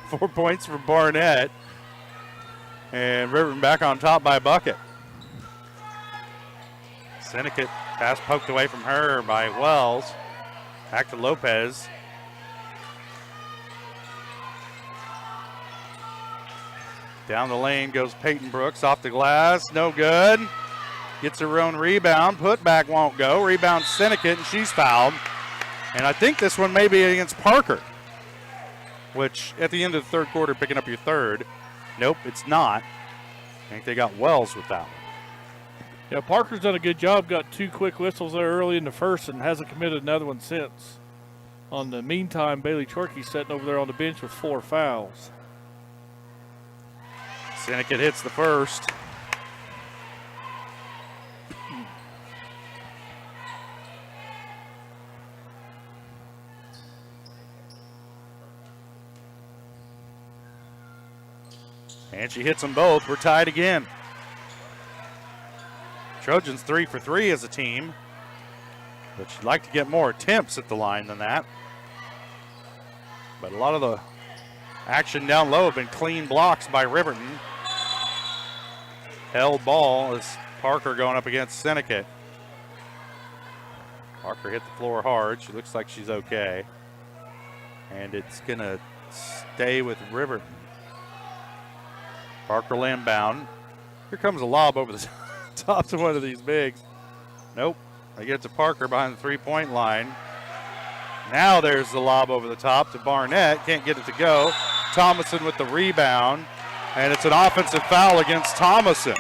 4 points for Barnett. And Riverton back on top by a bucket. Syndicate pass poked away from her by Wells. Back to Lopez. Down the lane goes Peyton Brooks off the glass. No good. Gets her own rebound. Putback won't go. Rebound Syndicate, and she's fouled. And I think this one may be against Parker, which at the end of the third quarter, picking up your third. Nope, it's not. I think they got Wells with that one.
Yeah, Parker's done a good job. Got 2 quick whistles there early in the first and hasn't committed another one since. On the meantime, Bailey Chorkey's sitting over there on the bench with 4 fouls.
Syndicate hits the first. And she hits them both. We're tied again. Trojans 3 for 3 as a team, but she'd like to get more attempts at the line than that. But a lot of the action down low have been clean blocks by Riverton. Held ball is Parker going up against Seneca. Parker hit the floor hard. She looks like she's okay. And it's going to stay with Riverton. Parker inbound. Here comes a lob over the top to one of these bigs. Nope. They get to Parker behind the three-point line. Now there's the lob over the top to Barnett. Can't get it to go. Thomason with the rebound. And it's an offensive foul against Thomason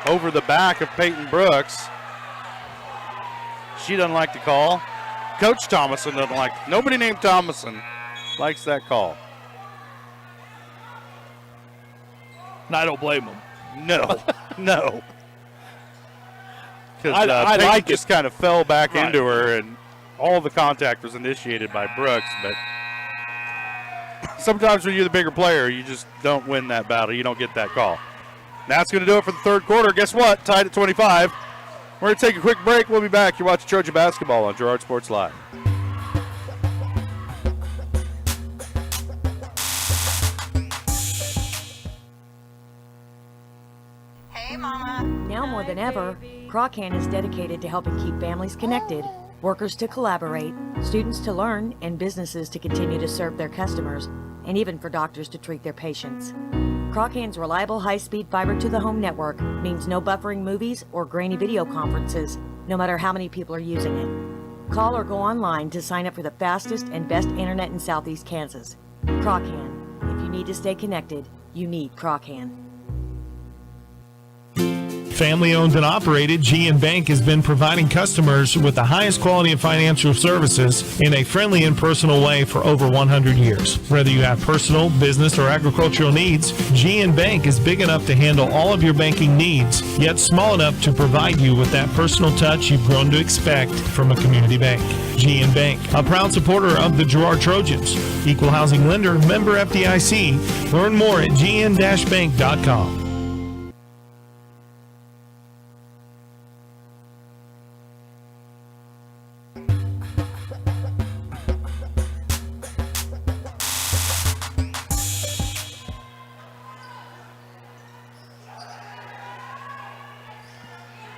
over the back of Peyton Brooks. She doesn't like the call. Coach Thomason doesn't like it. Nobody named Thomason likes that call.
And I don't blame him.
No, no. Because
I
Peyton
like
just kind of fell back into her, and all the contact was initiated by Brooks. But sometimes when you're the bigger player, you just don't win that battle. You don't get that call. That's going to do it for the third quarter. Guess what? Tied at 25. We're going to take a quick break. We'll be back. You're watching Trojan Basketball on Girard Sports Live.
Now more than ever, Croccan is dedicated to helping keep families connected, workers to collaborate, students to learn, and businesses to continue to serve their customers, and even for doctors to treat their patients. Croccan's reliable high-speed fiber-to-the-home network means no buffering movies or grainy video conferences, no matter how many people are using it. Call or go online to sign up for the fastest and best internet in Southeast Kansas. Croccan. If you need to stay connected, you need Croccan.
Family owned and operated, GN Bank has been providing customers with the highest quality of financial services in a friendly and personal way for over 100 years. Whether you have personal, business, or agricultural needs, GN Bank is big enough to handle all of your banking needs, yet small enough to provide you with that personal touch you've grown to expect from a community bank. GN Bank, a proud supporter of the Girard Trojans. Equal housing lender, member FDIC. Learn more at gn-bank.com.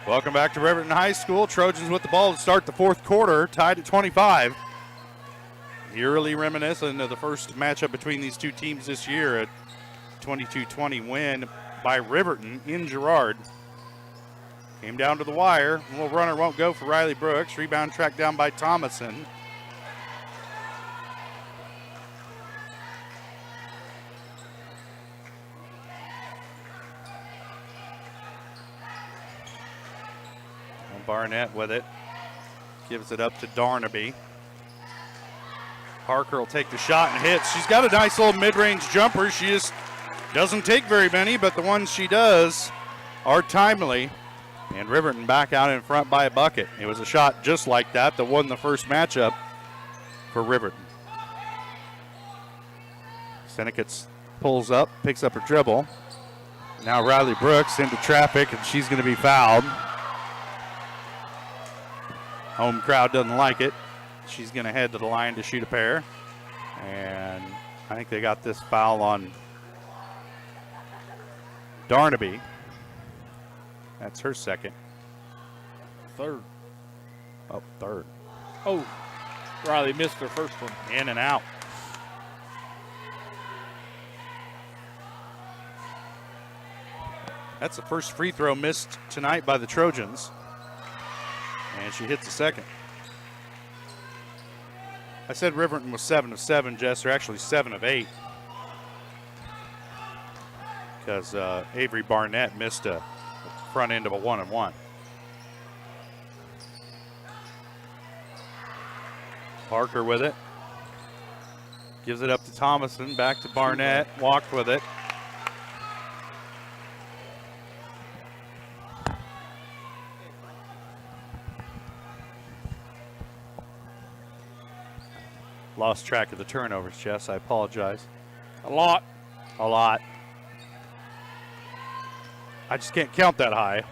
Welcome back to Riverton High School. Trojans with the ball to start the fourth quarter, tied at 25. Eerily reminiscent of the first matchup between these two teams this year, a 22-20 win by Riverton in Girard. Came down to the wire. A little runner won't go for Riley Brooks. Rebound tracked down by Thomason. Barnett with it. Gives it up to Darnaby. Parker will take the shot and hits. She's got a nice little mid-range jumper. She just doesn't take very many, but the ones she does are timely. And Riverton back out in front by a bucket. It was a shot just like that won the first matchup for Riverton. Seneca pulls up, picks up her dribble. Now Riley Brooks into traffic, and she's going to be fouled. Home crowd doesn't like it. She's going to head to the line to shoot a pair. And I think they got this foul on Darnaby. That's her second.
Third.
Oh, third.
Oh, Riley missed her first one.
In and out. That's the first free throw missed tonight by the Trojans. And she hits the second. I said Riverton was 7 of 7, Jess. They're actually 7 of 8. Because Avery Barnett missed a front end of a 1-and-1. Parker with it. Gives it up to Thomason. Back to Barnett. Walked with it. Lost track of the turnovers, Jess. I apologize.
A lot.
A lot. I just can't count that high.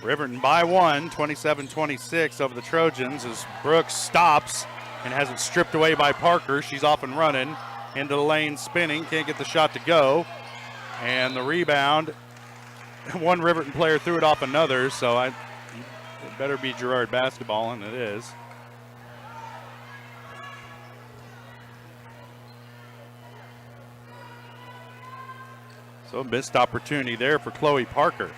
Riverton by 1, 27-26 over the Trojans as Brooks stops and has it stripped away by Parker. She's off and running into the lane, spinning, can't get the shot to go. And the rebound, one Riverton player threw it off another, so it better be Girard basketball, and it is. So a missed opportunity there for Chloe Parker.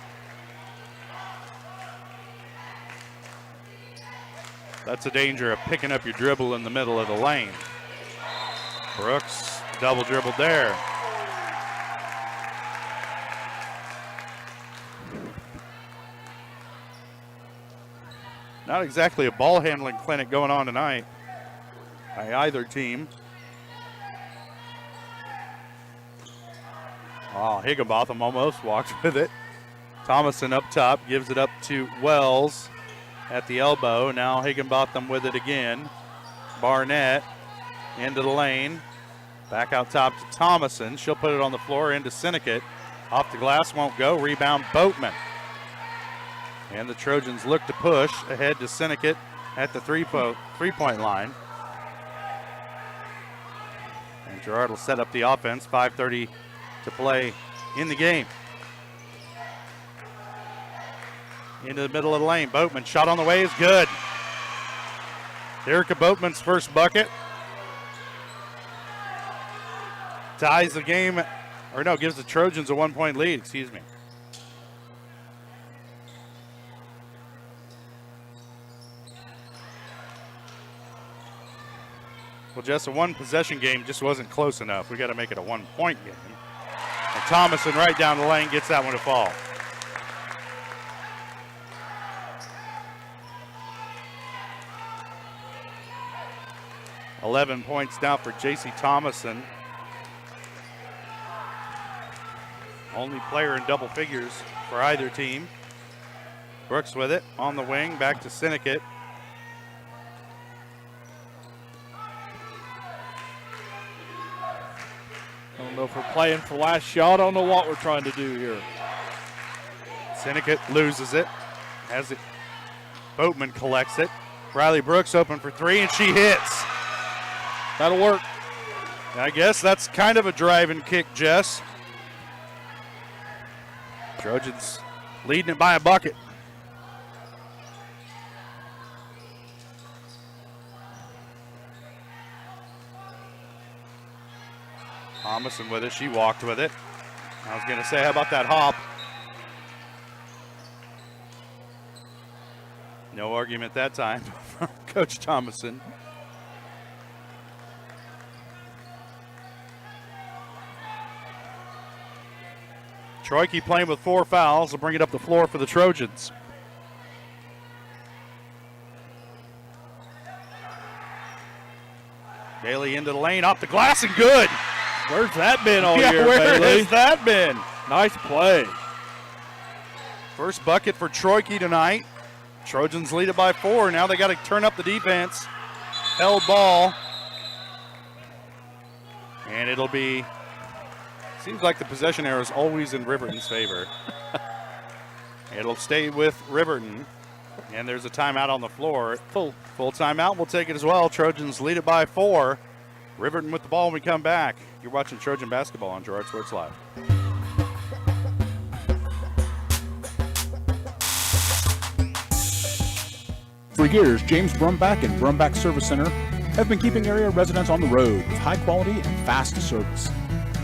That's a danger of picking up your dribble in the middle of the lane. Brooks double dribbled there. Not exactly a ball handling clinic going on tonight by either team. Oh, Higginbotham almost walked with it. Thomason up top, gives it up to Wells at the elbow. Now Higginbotham with it again. Barnett into the lane. Back out top to Thomason. She'll put it on the floor into Sinnott. Off the glass, won't go. Rebound Boatman. And the Trojans look to push ahead to Sinnott at the three-point line. And Girard will set up the offense. 5:30 to play in the game. Into the middle of the lane. Boatman shot on the way is good. Erica Boatman's first bucket. Ties the game, or no, gives the Trojans a 1-point lead, excuse me. Well, Jess, a one-possession game just wasn't close enough. We got to make it a 1-point game. And Thomason right down the lane gets that one to fall. $11 points now for J.C. Thomason. Only player in double figures for either team. Brooks with it on the wing, back to Sinnott.
I don't know if we're playing for last shot. I don't know what we're trying to do here.
Sinnott loses it. Has it. Boatman collects it. Riley Brooks open for three, and she hits.
That'll work.
I guess that's kind of a driving kick, Jess. Trojans leading it by a bucket. Thomason with it. She walked with it. I was going to say, how about that hop? No argument that time from Coach Thomason. Troike playing with 4 fouls will bring it up the floor for the Trojans. Bailey into the lane, off the glass, and good.
Where's that been all year,
where
Bailey?
has that been?
Nice play.
First bucket for Troike tonight. Trojans lead it by 4. Now they got to turn up the defense. Held ball. And it'll be, seems like the possession arrow is always in Riverton's favor. It'll stay with Riverton. And there's a timeout on the floor. Full timeout. We'll take it as well. Trojans lead it by 4. Riverton with the ball when we come back. You're watching Trojan basketball on Girard Sports Live.
For years, James Brumbach and Brumbach Service Center have been keeping area residents on the road with high quality and fast service.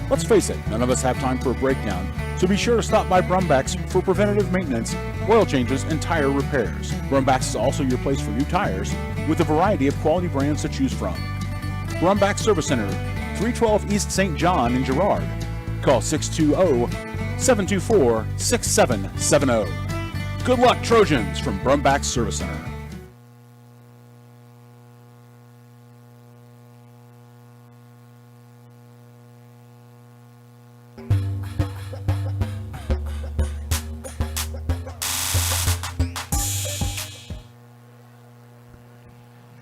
Let's face it, none of us have time for a breakdown, so be sure to stop by Brumbach's for preventative maintenance, oil changes, and tire repairs. Brumbach's is also your place for new tires with a variety of quality brands to choose from. Brumbach Service Center, 312 East St. John in Girard. Call 620-724-6770. Good luck, Trojans, from Brumbach Service Center.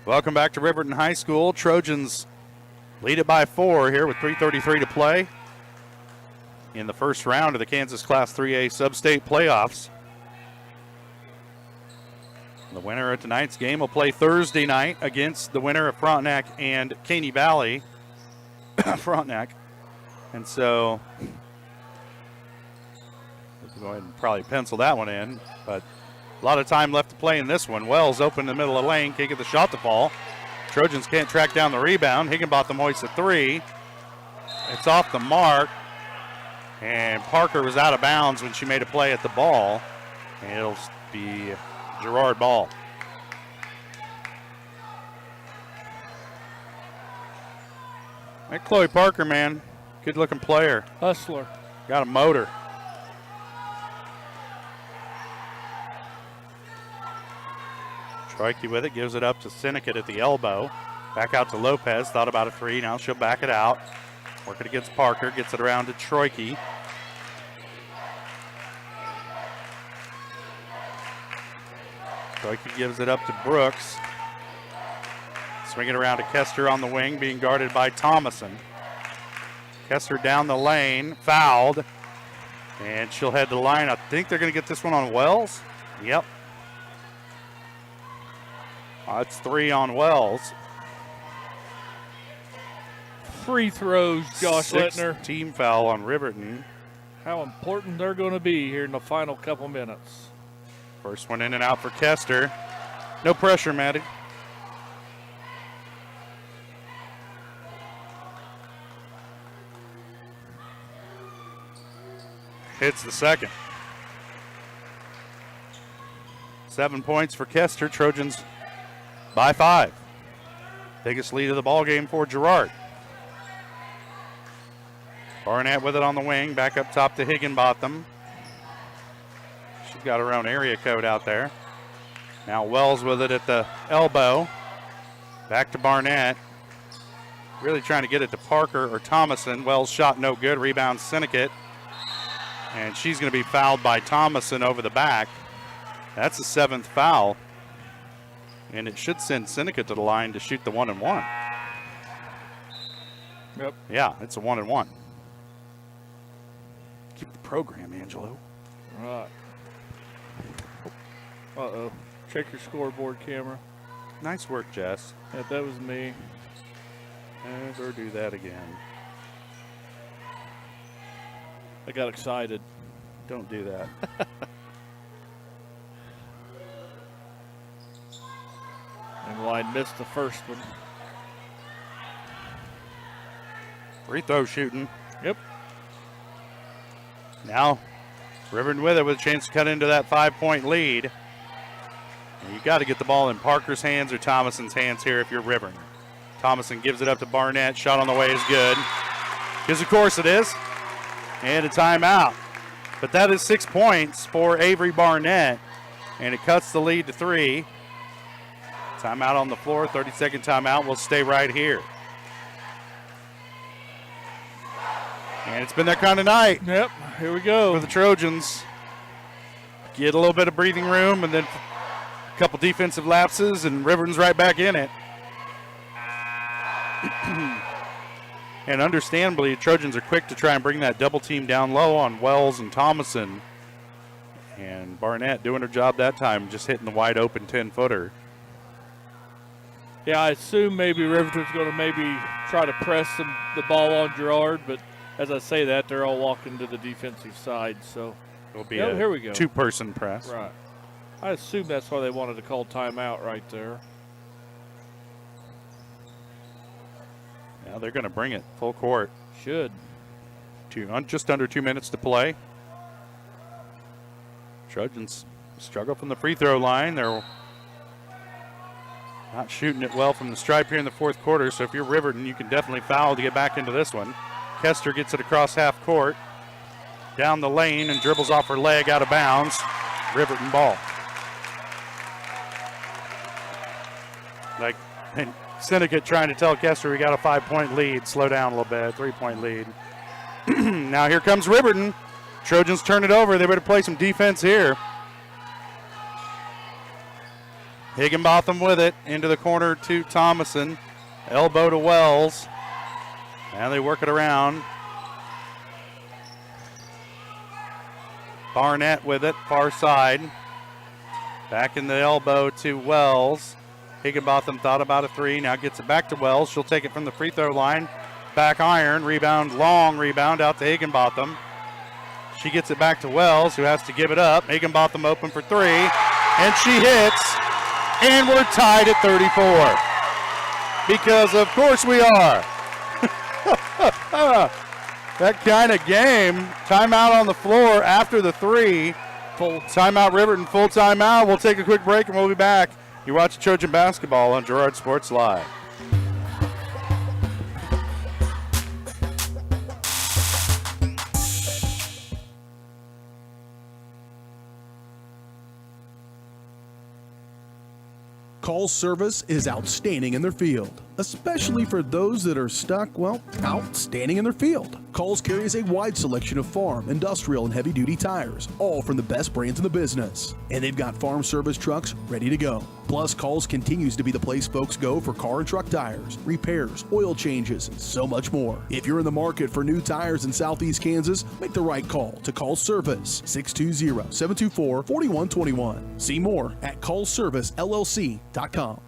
Welcome back to Riverton High School. Trojans lead it by 4 here with 3:33 to play. in the first round of the Kansas Class 3A Substate playoffs. The winner of tonight's game will play Thursday night against the winner of Frontenac and Caney Valley. Frontenac. And so we'll go ahead and probably pencil that one in. But a lot of time left to play in this one. Wells open in the middle of the lane. Can't get the shot to fall. Trojans can't track down the rebound. Higginbotham hoists a three. It's off the mark. And Parker was out of bounds when she made a play at the ball. And it'll be Girard ball. That Chloe Parker, man, good looking player.
Hustler.
Got a motor. Troike with it, gives it up to Sinnott at the elbow. Back out to Lopez, thought about a three, now she'll back it out. Working against Parker, gets it around to Troike. Troike gives it up to Brooks. Swing it around to Kester on the wing, being guarded by Thomason. Kester down the lane, fouled. And she'll head to the line. I think they're going to get this one on Wells. Yep. It's 3 on Wells.
Free throws, Josh Littner.
Team foul on Riverton.
How important they're going to be here in the final couple minutes.
First one in and out for Kester. No pressure, Maddie. Hits the second. 7 points for Kester. Trojans by 5. Biggest lead of the ball game for Girard. Barnett with it on the wing. Back up top to Higginbotham. She's got her own area code out there. Now Wells with it at the elbow. Back to Barnett. Really trying to get it to Parker or Thomason. Wells shot no good. Rebound Sinnott. And she's going to be fouled by Thomason over the back. That's the 7th foul. And it should send Sinnott to the line to shoot the 1-and-1.
Yep.
Yeah, it's a 1-and-1. Keep the program, Angelo.
Right. Uh-oh. Check your scoreboard camera.
Nice work, Jess.
Yeah, that was me.
Never do that again.
I got excited.
Don't do that.
And Line missed the first one.
Free throw shooting.
Yep.
Now, Riverton with it with a chance to cut into that 5-point lead. And you got to get the ball in Parker's hands or Thomason's hands here if you're Riverton. Thomason gives it up to Barnett. Shot on the way is good. Because of course it is. And a timeout. But that is 6 points for Avery Barnett. And it cuts the lead to 3. Timeout on the floor. 30-second timeout. We'll stay right here. And it's been that kind of night.
Yep, here we go.
For the Trojans. Get a little bit of breathing room and then a couple defensive lapses and Riverton's right back in it. And understandably, the Trojans are quick to try and bring that double team down low on Wells and Thomason. And Barnett doing her job that time, just hitting the wide open 10-footer.
Yeah, I assume maybe Riverton's going to maybe try to press the ball on Girard, but as I say that, they're all walking to the defensive side. So
it'll be
here we go.
2-person press.
Right. I assume that's why they wanted to call timeout right there.
Now they're going to bring it full court.
Should.
Just under 2 minutes to play. Trojans struggle from the free throw line. They're not shooting it well from the stripe here in the fourth quarter, so if you're Riverton, you can definitely foul to get back into this one. Kester gets it across half court, down the lane, and dribbles off her leg out of bounds. Riverton ball. And Syndicate trying to tell Kester we got a 5-point lead. Slow down a little bit, 3-point lead. Now here comes Riverton. Trojans turn it over. They better play some defense here. Higginbotham with it into the corner to Thomason. Elbow to Wells. Now they work it around. Barnett with it, far side. Back in the elbow to Wells. Higginbotham thought about a three, now gets it back to Wells. She'll take it from the free throw line. Back iron, rebound, long rebound out to Higginbotham. She gets it back to Wells, who has to give it up. Higginbotham open for three, and she hits. And we're tied at 34. Because of course we are. That kind of game. Timeout on the floor after the three. Full timeout, Riverton, full timeout. We'll take a quick break and we'll be back. You're watching Trojan basketball on Girard Sports Live.
Call service is outstanding in their field, especially for those that are stuck, well, outstanding in their field. Calls carries a wide selection of farm, industrial, and heavy-duty tires, all from the best brands in the business. And they've got farm service trucks ready to go. Plus, Calls continues to be the place folks go for car and truck tires, repairs, oil changes, and so much more. If you're in the market for new tires in Southeast Kansas, make the right call to Call Service, 620-724-4121. See more at callservicellc.com.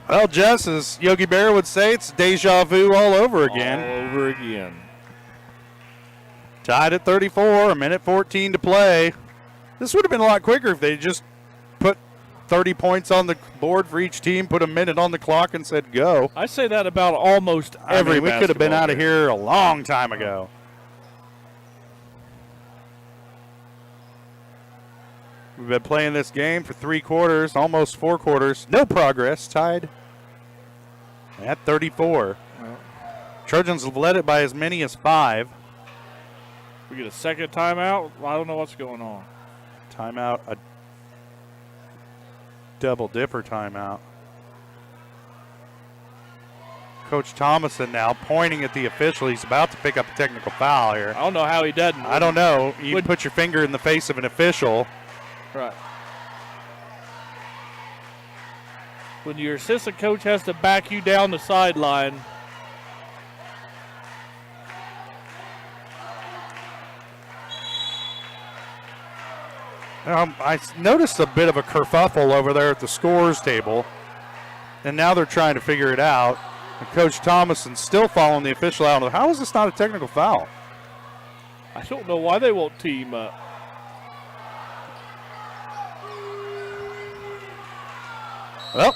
Well, Jess, as Yogi Berra would say, it's deja vu all over again.
All over again.
Tied at 34, a minute 14 to play. This would have been a lot quicker if they just put 30 points on the board for each team, put a minute on the clock, and said go.
I say that about almost every
we could have been out of here a long time ago. We've been playing this game for 3 quarters, almost 4 quarters. No progress, tied at 34. Trojans have led it by as many as 5.
We get a second timeout. I don't know what's going on.
Timeout, a double dipper timeout. Coach Thomason now pointing at the official. He's about to pick up a technical foul here.
I don't know how he doesn't.
I don't know. You put your finger in the face of an official.
Right. When your assistant coach has to back you down the sideline.
I noticed a bit of a kerfuffle over there at the scores table, and now they're trying to figure it out. And Coach Thomason's still following the official out. How is this not a technical foul?
I don't know why they won't team up.
Well,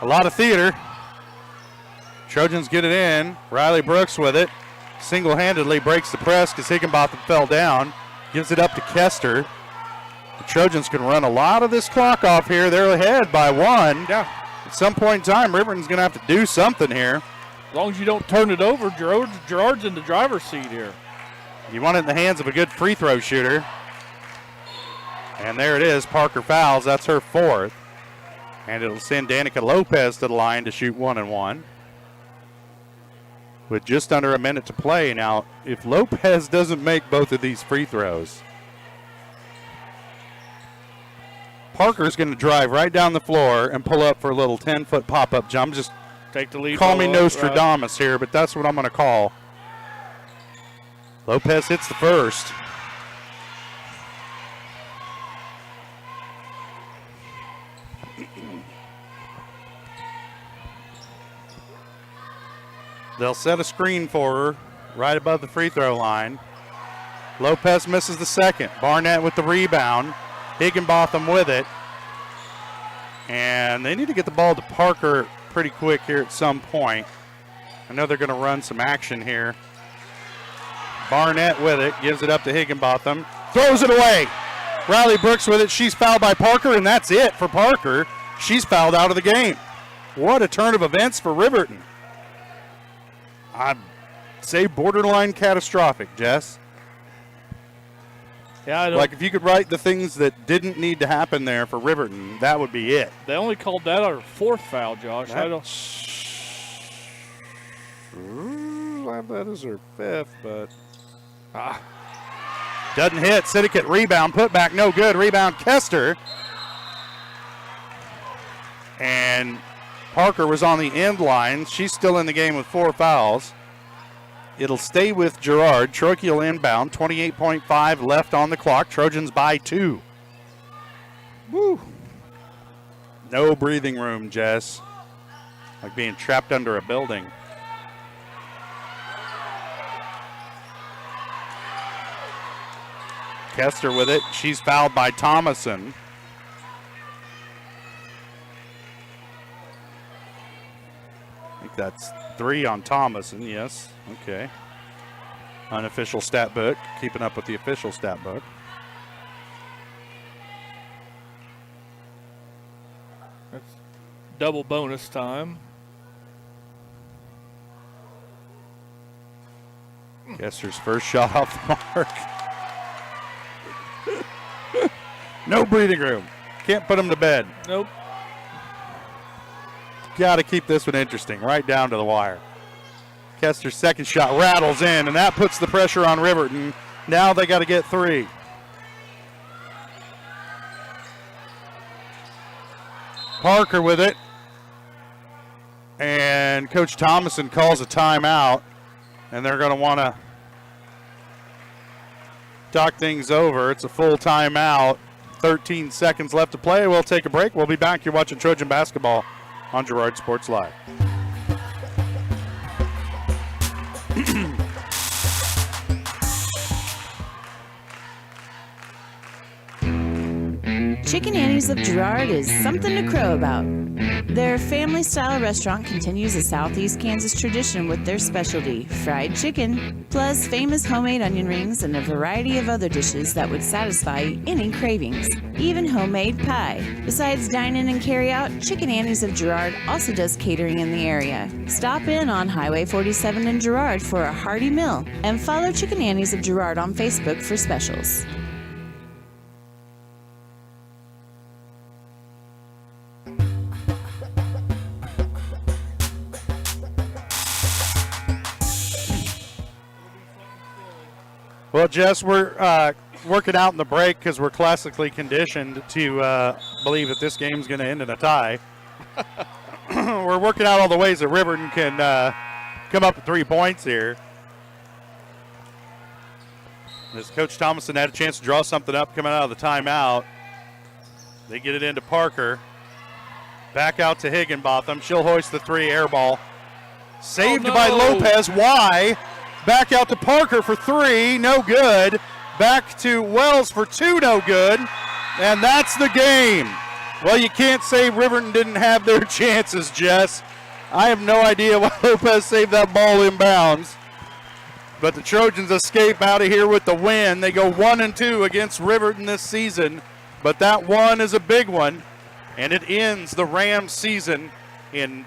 a lot of theater. Trojans get it in. Riley Brooks with it. Single-handedly breaks the press because Higginbotham fell down. Gives it up to Kester. The Trojans can run a lot of this clock off here. They're ahead by 1.
Yeah.
At some point in time, Riverton's going to have to do something here.
As long as you don't turn it over, Girard's in the driver's seat here.
You want it in the hands of a good free throw shooter. And there it is. Parker fouls. That's her 4th. And it'll send Danica Lopez to the line to shoot 1-1. With just under a minute to play. Now, if Lopez doesn't make both of these free throws, Parker's going to drive right down the floor and pull up for a little 10-foot pop-up jump. Just
take the lead.
Call me Nostradamus here, but that's what I'm going to call. Lopez hits the first. They'll set a screen for her right above the free throw line. Lopez misses the second. Barnett with the rebound. Higginbotham with it. And they need to get the ball to Parker pretty quick here at some point. I know they're going to run some action here. Barnett with it. Gives it up to Higginbotham. Throws it away. Riley Brooks with it. She's fouled by Parker, and that's it for Parker. She's fouled out of the game. What a turn of events for Riverton. I'd say borderline catastrophic, Jess.
Yeah, I know.
Like if you could write the things that didn't need to happen there for Riverton, that would be it.
They only called that our 4th foul, Josh. I don't.
That is her 5th, but doesn't hit. Syndicate rebound, put back, no good. Rebound, Kester. And and Parker was on the end line. She's still in the game with 4 fouls. It'll stay with Girard. Troy will inbound. 28.5 left on the clock. Trojans by 2. Woo. No breathing room, Jess. Like being trapped under a building. Kester with it. She's fouled by Thomason. I think that's 3 on Thomason, yes. Okay. Unofficial stat book. Keeping up with the official stat book.
That's double bonus time.
Kester's first shot off the mark. No breathing room. Can't put him to bed.
Nope.
Got to keep this one interesting, right down to the wire. Kester's second shot rattles in, and that puts the pressure on Riverton. Now they got to get 3. Parker with it. And Coach Thomason calls a timeout, and they're going to want to talk things over. It's a full timeout. 13 seconds left to play. We'll take a break. We'll be back. You're watching Trojan basketball on Girard Sports Live.
Chicken Annie's of Girard is something to crow about. Their family-style restaurant continues a Southeast Kansas tradition with their specialty, fried chicken, plus famous homemade onion rings and a variety of other dishes that would satisfy any cravings, even homemade pie. Besides dine-in and carry-out, Chicken Annie's of Girard also does catering in the area. Stop in on Highway 47 in Girard for a hearty meal, and follow Chicken Annie's of Girard on Facebook for specials.
Well, Jess, we're working out in the break because we're classically conditioned to believe that this game's going to end in a tie. We're working out all the ways that Riverton can come up with 3 points here. As Coach Thomason had a chance to draw something up coming out of the timeout. They get it into Parker. Back out to Higginbotham. She'll hoist the 3 air ball. Saved by Lopez. Why? Back out to Parker for 3, no good. Back to Wells for 2, no good. And that's the game. Well, you can't say Riverton didn't have their chances, Jess. I have no idea why Lopez saved that ball inbounds. But the Trojans escape out of here with the win. They go 1-2 against Riverton this season. But that one is a big one. And it ends the Rams season in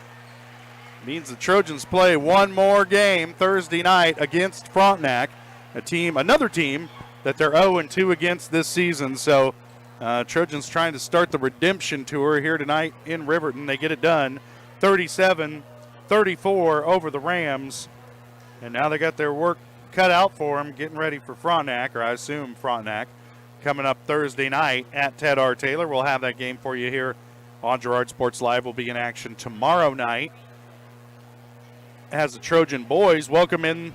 means the Trojans play one more game Thursday night against Frontenac, another team that they're 0-2 against this season. So Trojans trying to start the redemption tour here tonight in Riverton. They get it done, 37-34 over the Rams. And now they got their work cut out for them, getting ready for Frontenac, or I assume Frontenac, coming up Thursday night at Ted R. Taylor. We'll have that game for you here on Girard Sports Live. We'll be in action tomorrow night as the Trojan boys welcome in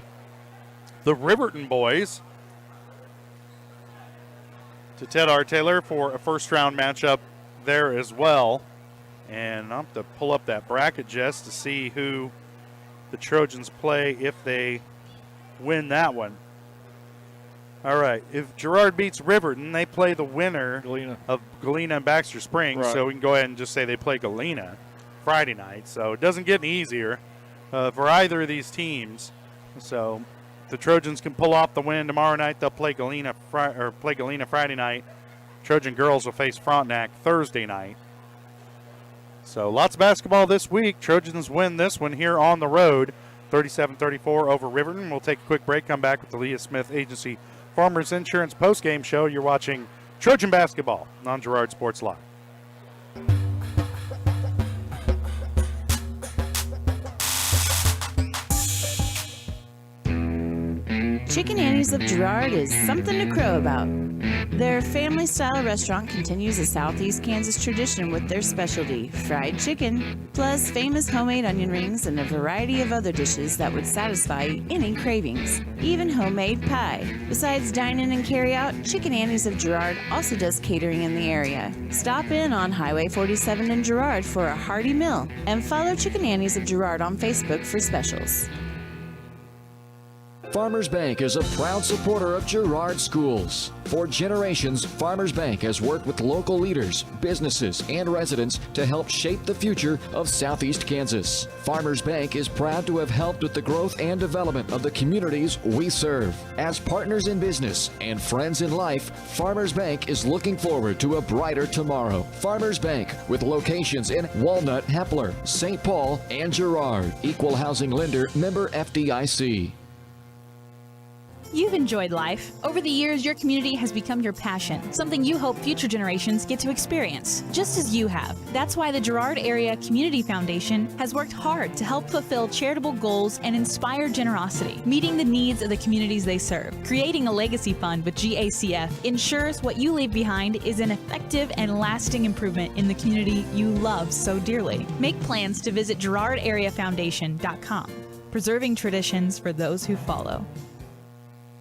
the Riverton boys to Ted R. Taylor for a first-round matchup there as well. And I'll have to pull up that bracket, Jess, to see who the Trojans play if they win that one. All right, if Girard beats Riverton, they play the winner of Galena and Baxter Springs.
Right.
So we can go ahead and just say they play Galena Friday night. So it doesn't get any easier for either of these teams. So the Trojans can pull off the win tomorrow night. They'll play Galena Friday night. Trojan girls will face Frontenac Thursday night. So lots of basketball this week. Trojans win this one here on the road, 37-34 over Riverton. We'll take a quick break, come back with the Leah Smith Agency Farmers Insurance postgame show. You're watching Trojan basketball on Girard Sports Live.
Chicken Annie's of Girard is something to crow about. Their family-style restaurant continues a Southeast Kansas tradition with their specialty, fried chicken, plus famous homemade onion rings and a variety of other dishes that would satisfy any cravings, even homemade pie. Besides dine-in and carry-out, Chicken Annie's of Girard also does catering in the area. Stop in on Highway 47 in Girard for a hearty meal, and follow Chicken Annie's of Girard on Facebook for specials.
Farmers Bank is a proud supporter of Girard schools. For generations, Farmers Bank has worked with local leaders, businesses, and residents to help shape the future of Southeast Kansas. Farmers Bank is proud to have helped with the growth and development of the communities we serve. As partners in business and friends in life, Farmers Bank is looking forward to a brighter tomorrow. Farmers Bank, with locations in Walnut, Hepler, St. Paul, and Girard. Equal housing lender, member FDIC.
You've enjoyed life. Over the years, your community has become your passion, something you hope future generations get to experience, just as you have. That's why the Girard Area Community Foundation has worked hard to help fulfill charitable goals and inspire generosity, meeting the needs of the communities they serve. Creating a legacy fund with GACF ensures what you leave behind is an effective and lasting improvement in the community you love so dearly. Make plans to visit GirardAreaFoundation.com, preserving traditions for those who follow.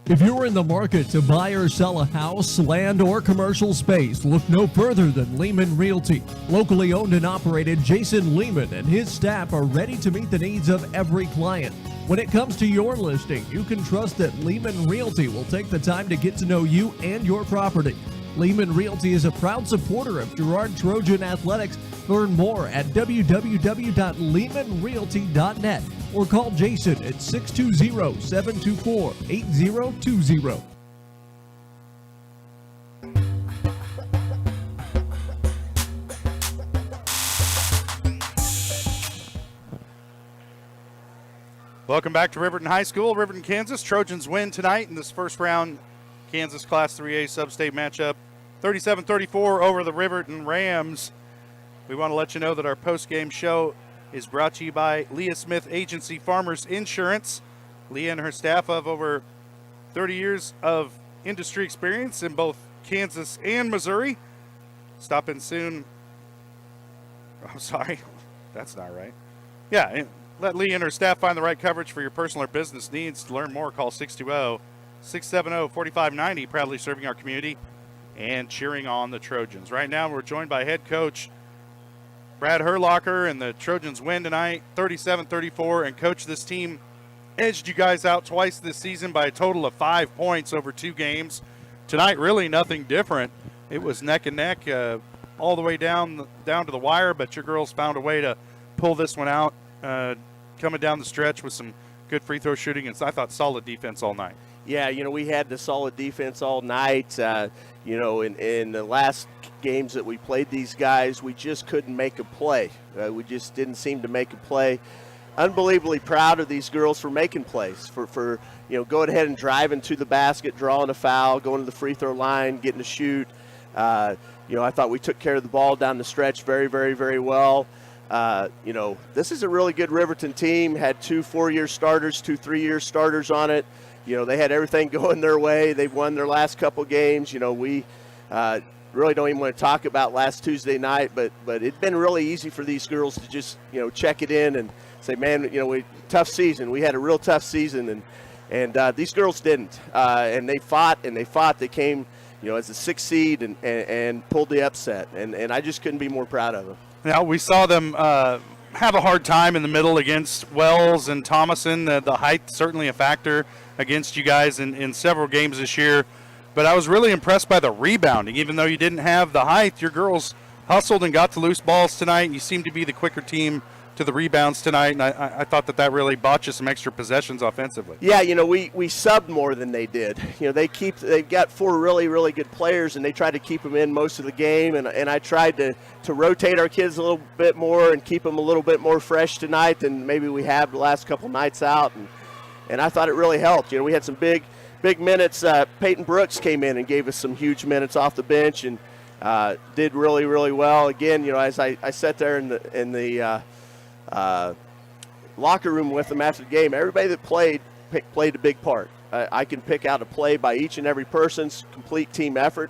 If you're in the market to buy or sell a house, land, or commercial space, look no further than Lehman Realty. Locally owned and operated, Jason Lehman and his staff are ready to meet the needs of every client. When it comes to your listing, you can trust that Lehman Realty will take the time to get to know you and your property. Lehman Realty is a proud supporter of Girard Trojan Athletics. Learn more at www.lehmanrealty.net or call Jason at 620-724-8020.
Welcome back to Riverton High School, Riverton, Kansas. Trojans win tonight in this first round Kansas Class 3A Substate matchup, 37-34 over the Riverton Rams. We want to let you know that our post-game show is brought to you by Leah Smith Agency Farmers Insurance. Leah and her staff have over 30 years of industry experience in both Kansas and Missouri. Stop in soon. I'm sorry, that's not right. Yeah, let Leah and her staff find the right coverage for your personal or business needs. To learn more, call 620-670-4590, proudly serving our community and cheering on the Trojans. Right now, we're joined by head coach Brad Herlocker, and the Trojans win tonight, 37-34, and coach, this team edged you guys out twice this season by a total of 5 points over 2 games. Tonight, really nothing different. It was neck and neck all the way down to the wire, but your girls found a way to pull this one out, coming down the stretch with some good free throw shooting, and I thought solid defense all night.
Yeah, we had the solid defense all night. In the last games that we played these guys, we just couldn't make a play. We just didn't seem to make a play. Unbelievably proud of these girls for making plays, for going ahead and driving to the basket, drawing a foul, going to the free throw line, getting a shoot. I thought we took care of the ball down the stretch very, very, very well. This is a really good Riverton team. Had 2 4-year starters, 2 3-year starters on it. They had everything going their way. They've won their last couple games. We really don't even want to talk about last Tuesday night, but it's been really easy for these girls to just, check it in and say, man, tough season. We had a real tough season, and these girls didn't. And they fought. They came, as a 6th seed and pulled the upset. And I just couldn't be more proud of them.
Now, we saw them have a hard time in the middle against Wells and Thomason. The height certainly a factor against you guys in several games this year. But I was really impressed by the rebounding. Even though you didn't have the height, your girls hustled and got to loose balls tonight. And you seem to be the quicker team to the rebounds tonight. And I thought that really bought you some extra possessions offensively.
Yeah, we subbed more than they did. They've got 4 really, really good players, and they tried to keep them in most of the game. And I tried to rotate our kids a little bit more and keep them a little bit more fresh tonight than maybe we have the last couple nights out. And I thought it really helped. We had some big minutes. Peyton Brooks came in and gave us some huge minutes off the bench and did really, really well. Again, as I sat there in the locker room with them after the game, everybody that played a big part. I can pick out a play by each and every person's complete team effort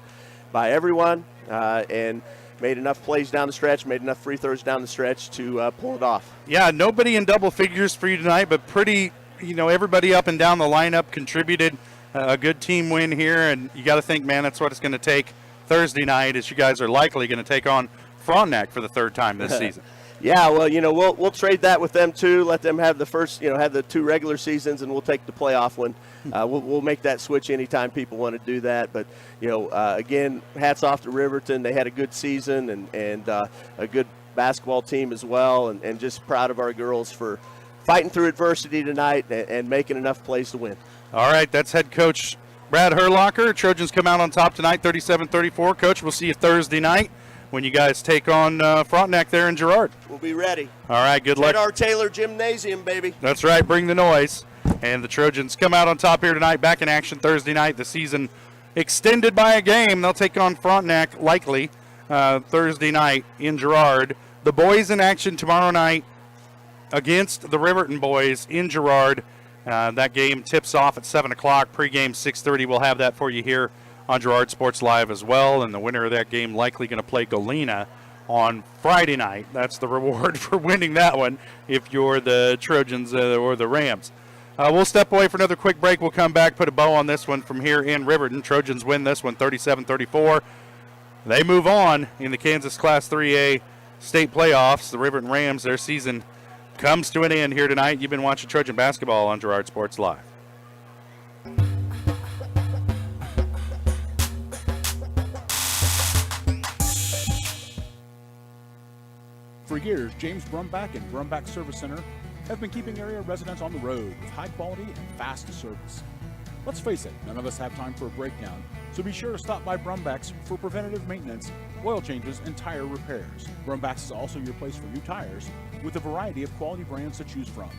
by everyone, and made enough plays down the stretch, made enough free throws down the stretch to pull it off.
Yeah, nobody in double figures for you tonight, but pretty, everybody up and down the lineup contributed. A good team win here, and you got to think, man, that's what it's going to take Thursday night, as you guys are likely going to take on Frontenac for the third time this season.
Yeah, well, we'll trade that with them too. Let them have the first, have the 2 regular seasons, and we'll take the playoff one. We'll make that switch anytime people want to do that. But again, hats off to Riverton. They had a good season and a good basketball team as well, and just proud of our girls for fighting through adversity tonight and making enough plays to win.
All right, that's head coach Brad Herlocker. Trojans come out on top tonight, 37-34. Coach, we'll see you Thursday night when you guys take on Frontenac there in Girard.
We'll be ready.
All right, good luck.
At our Taylor Gymnasium, baby.
That's right, bring the noise. And the Trojans come out on top here tonight, back in action Thursday night. The season extended by a game. They'll take on Frontenac likely Thursday night in Girard. The boys in action tomorrow night against the Riverton boys in Girard. That game tips off at 7 o'clock. Pregame 6:30. We'll have that for you here on Girard Sports Live as well. And the winner of that game likely going to play Galena on Friday night. That's the reward for winning that one if you're the Trojans or the Rams. We'll step away for another quick break. We'll come back, put a bow on this one from here in Riverton. Trojans win this one 37-34. They move on in the Kansas Class 3A state playoffs. The Riverton Rams, their season comes to an end here tonight. You've been watching Trojan basketball on Girard Sports Live.
For years, James Brumback and Brumback Service Center have been keeping area residents on the road with high quality and fast service. Let's face it, none of us have time for a breakdown, so be sure to stop by Brumback's for preventative maintenance, oil changes, and tire repairs. Brumback's is also your place for new tires with a variety of quality brands to choose from.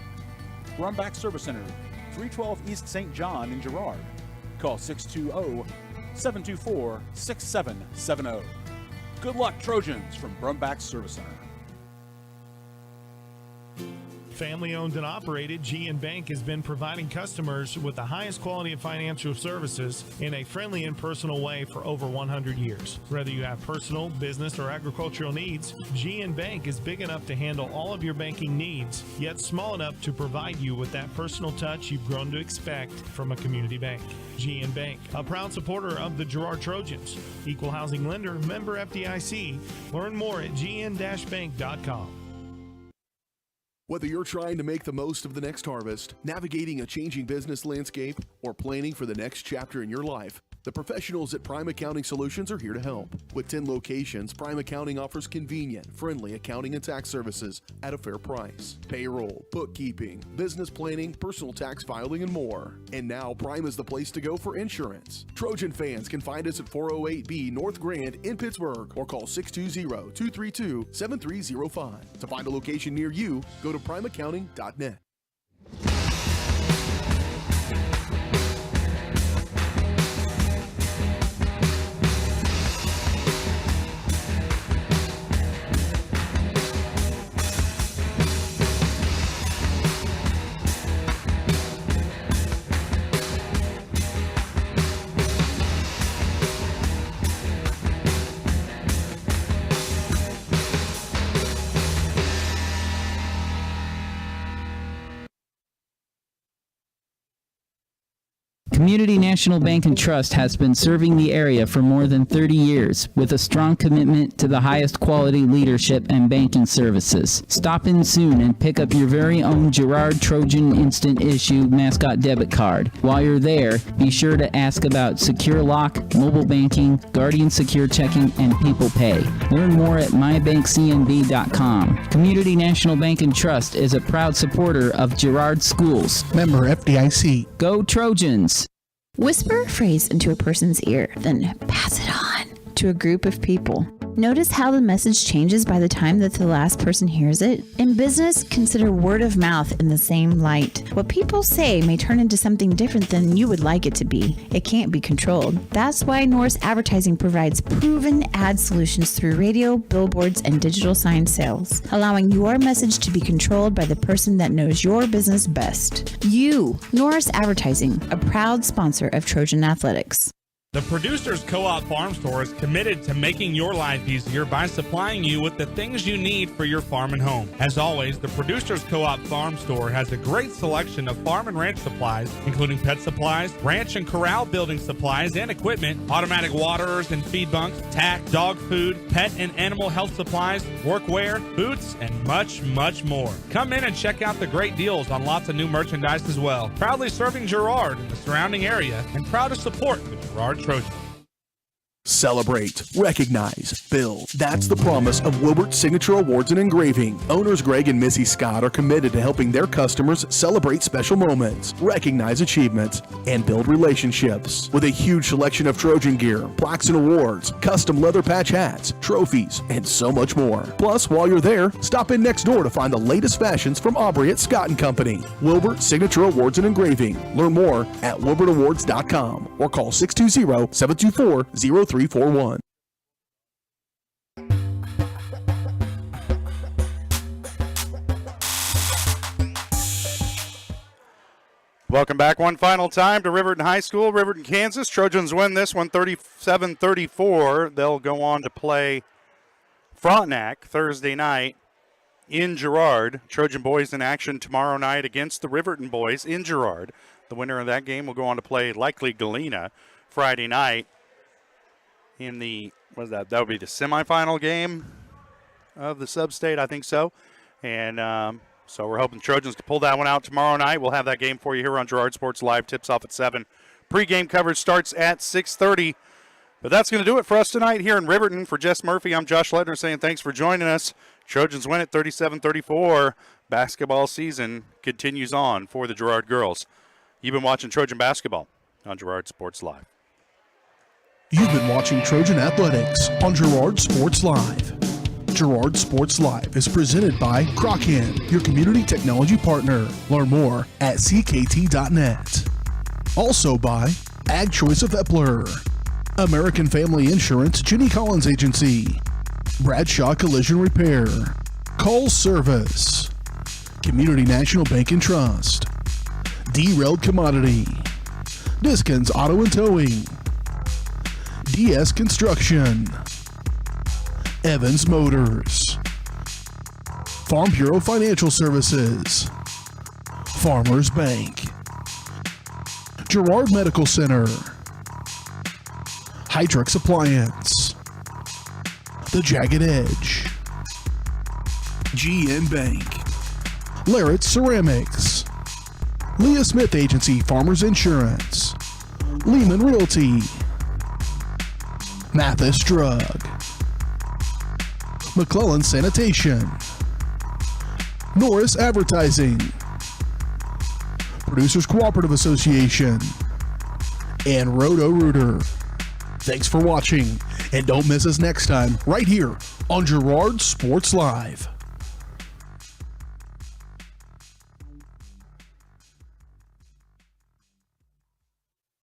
Brumback Service Center, 312 East St. John in Girard. Call 620-724-6770. Good luck, Trojans, from Brumback Service Center.
Family owned and operated, G&N Bank has been providing customers with the highest quality of financial services in a friendly and personal way for over 100 years. Whether you have personal, business, or agricultural needs, G&N Bank is big enough to handle all of your banking needs, yet small enough to provide you with that personal touch you've grown to expect from a community bank. G&N Bank, a proud supporter of the Girard Trojans. Equal housing lender, member FDIC. Learn more at gn-bank.com.
Whether you're trying to make the most of the next harvest, navigating a changing business landscape, or planning for the next chapter in your life, the professionals at Prime Accounting Solutions are here to help. With 10 locations, Prime Accounting offers convenient, friendly accounting and tax services at a fair price. Payroll, bookkeeping, business planning, personal tax filing, and more. And now Prime is the place to go for insurance. Trojan fans can find us at 408B North Grand in Pittsburgh or call 620-232-7305. To find a location near you, go to primeaccounting.net.
Community National Bank and Trust has been serving the area for more than 30 years with a strong commitment to the highest quality leadership and banking services. Stop in soon and pick up your very own Girard Trojan Instant Issue mascot debit card. While you're there, be sure to ask about Secure Lock, mobile banking, Guardian Secure Checking, and People Pay. Learn more at mybankcnb.com. Community National Bank and Trust is a proud supporter of Girard Schools.
Member FDIC.
Go Trojans!
Whisper a phrase into a person's ear, then pass it on to a group of people. Notice how the message changes by the time that the last person hears it? In business, consider word of mouth in the same light. What people say may turn into something different than you would like it to be. It can't be controlled. That's why Norris Advertising provides proven ad solutions through radio, billboards, and digital sign sales, allowing your message to be controlled by the person that knows your business best. You, Norris Advertising, a proud sponsor of Trojan Athletics.
The Producers Co-op Farm Store is committed to making your life easier by supplying you with the things you need for your farm and home. As always, the Producers Co-op Farm Store has a great selection of farm and ranch supplies, including pet supplies, ranch and corral building supplies and equipment, automatic waterers and feed bunks, tack, dog food, pet and animal health supplies, workwear, boots, and much, much more. Come in and check out the great deals on lots of new merchandise as well. Proudly serving Girard and the surrounding area, and proud to support the Girard Trojans.
Celebrate, recognize, build. That's the promise of Wilbert Signature Awards and Engraving. Owners Greg and Missy Scott are committed to helping their customers celebrate special moments, recognize achievements, and build relationships. With a huge selection of Trojan gear, plaques and awards, custom leather patch hats, trophies, and so much more. Plus, while you're there, stop in next door to find the latest fashions from Aubrey at Scott & Company. Wilbert Signature Awards and Engraving. Learn more at wilbertawards.com or call 620-724-0341.
Welcome back one final time to Riverton High School, Riverton, Kansas. Trojans win this one 37-34. They'll go on to play Frontenac Thursday night in Girard. Trojan boys in action tomorrow night against the Riverton boys in Girard. The winner of that game will go on to play likely Galena Friday night in the, what is that? That would be the semifinal game of the Substate, I think so. And so we're hoping the Trojans can pull that one out tomorrow night. We'll have that game for you here on Girard Sports Live. Tips off at 7. Pre-game coverage starts at 6:30. But that's going to do it for us tonight here in Riverton. For Jess Murphy, I'm Josh Ledner saying thanks for joining us. Trojans win it 37-34. Basketball season continues on for the Girard girls. You've been watching Trojan basketball on Girard Sports Live.
You've been watching Trojan Athletics on Girard Sports Live. Girard Sports Live is presented by Crochan, your community technology partner. Learn more at ckt.net. Also by Ag Choice of Epler, American Family Insurance, Jenny Collins Agency, Bradshaw Collision Repair, Call Service, Community National Bank and Trust, Derailed Commodity, Diskins Auto and Towing, DS Construction, Evans Motors, Farm Bureau Financial Services, Farmers Bank, Girard Medical Center, Hydrix Appliance, The Jagged Edge, GN Bank, Larrett Ceramics, Leah Smith Agency Farmers Insurance, Lehman Realty, Mathis Drug, McClellan Sanitation, Norris Advertising, Producers Cooperative Association, and Roto-Rooter. Thanks for watching, and don't miss us next time right here on Girard Sports Live.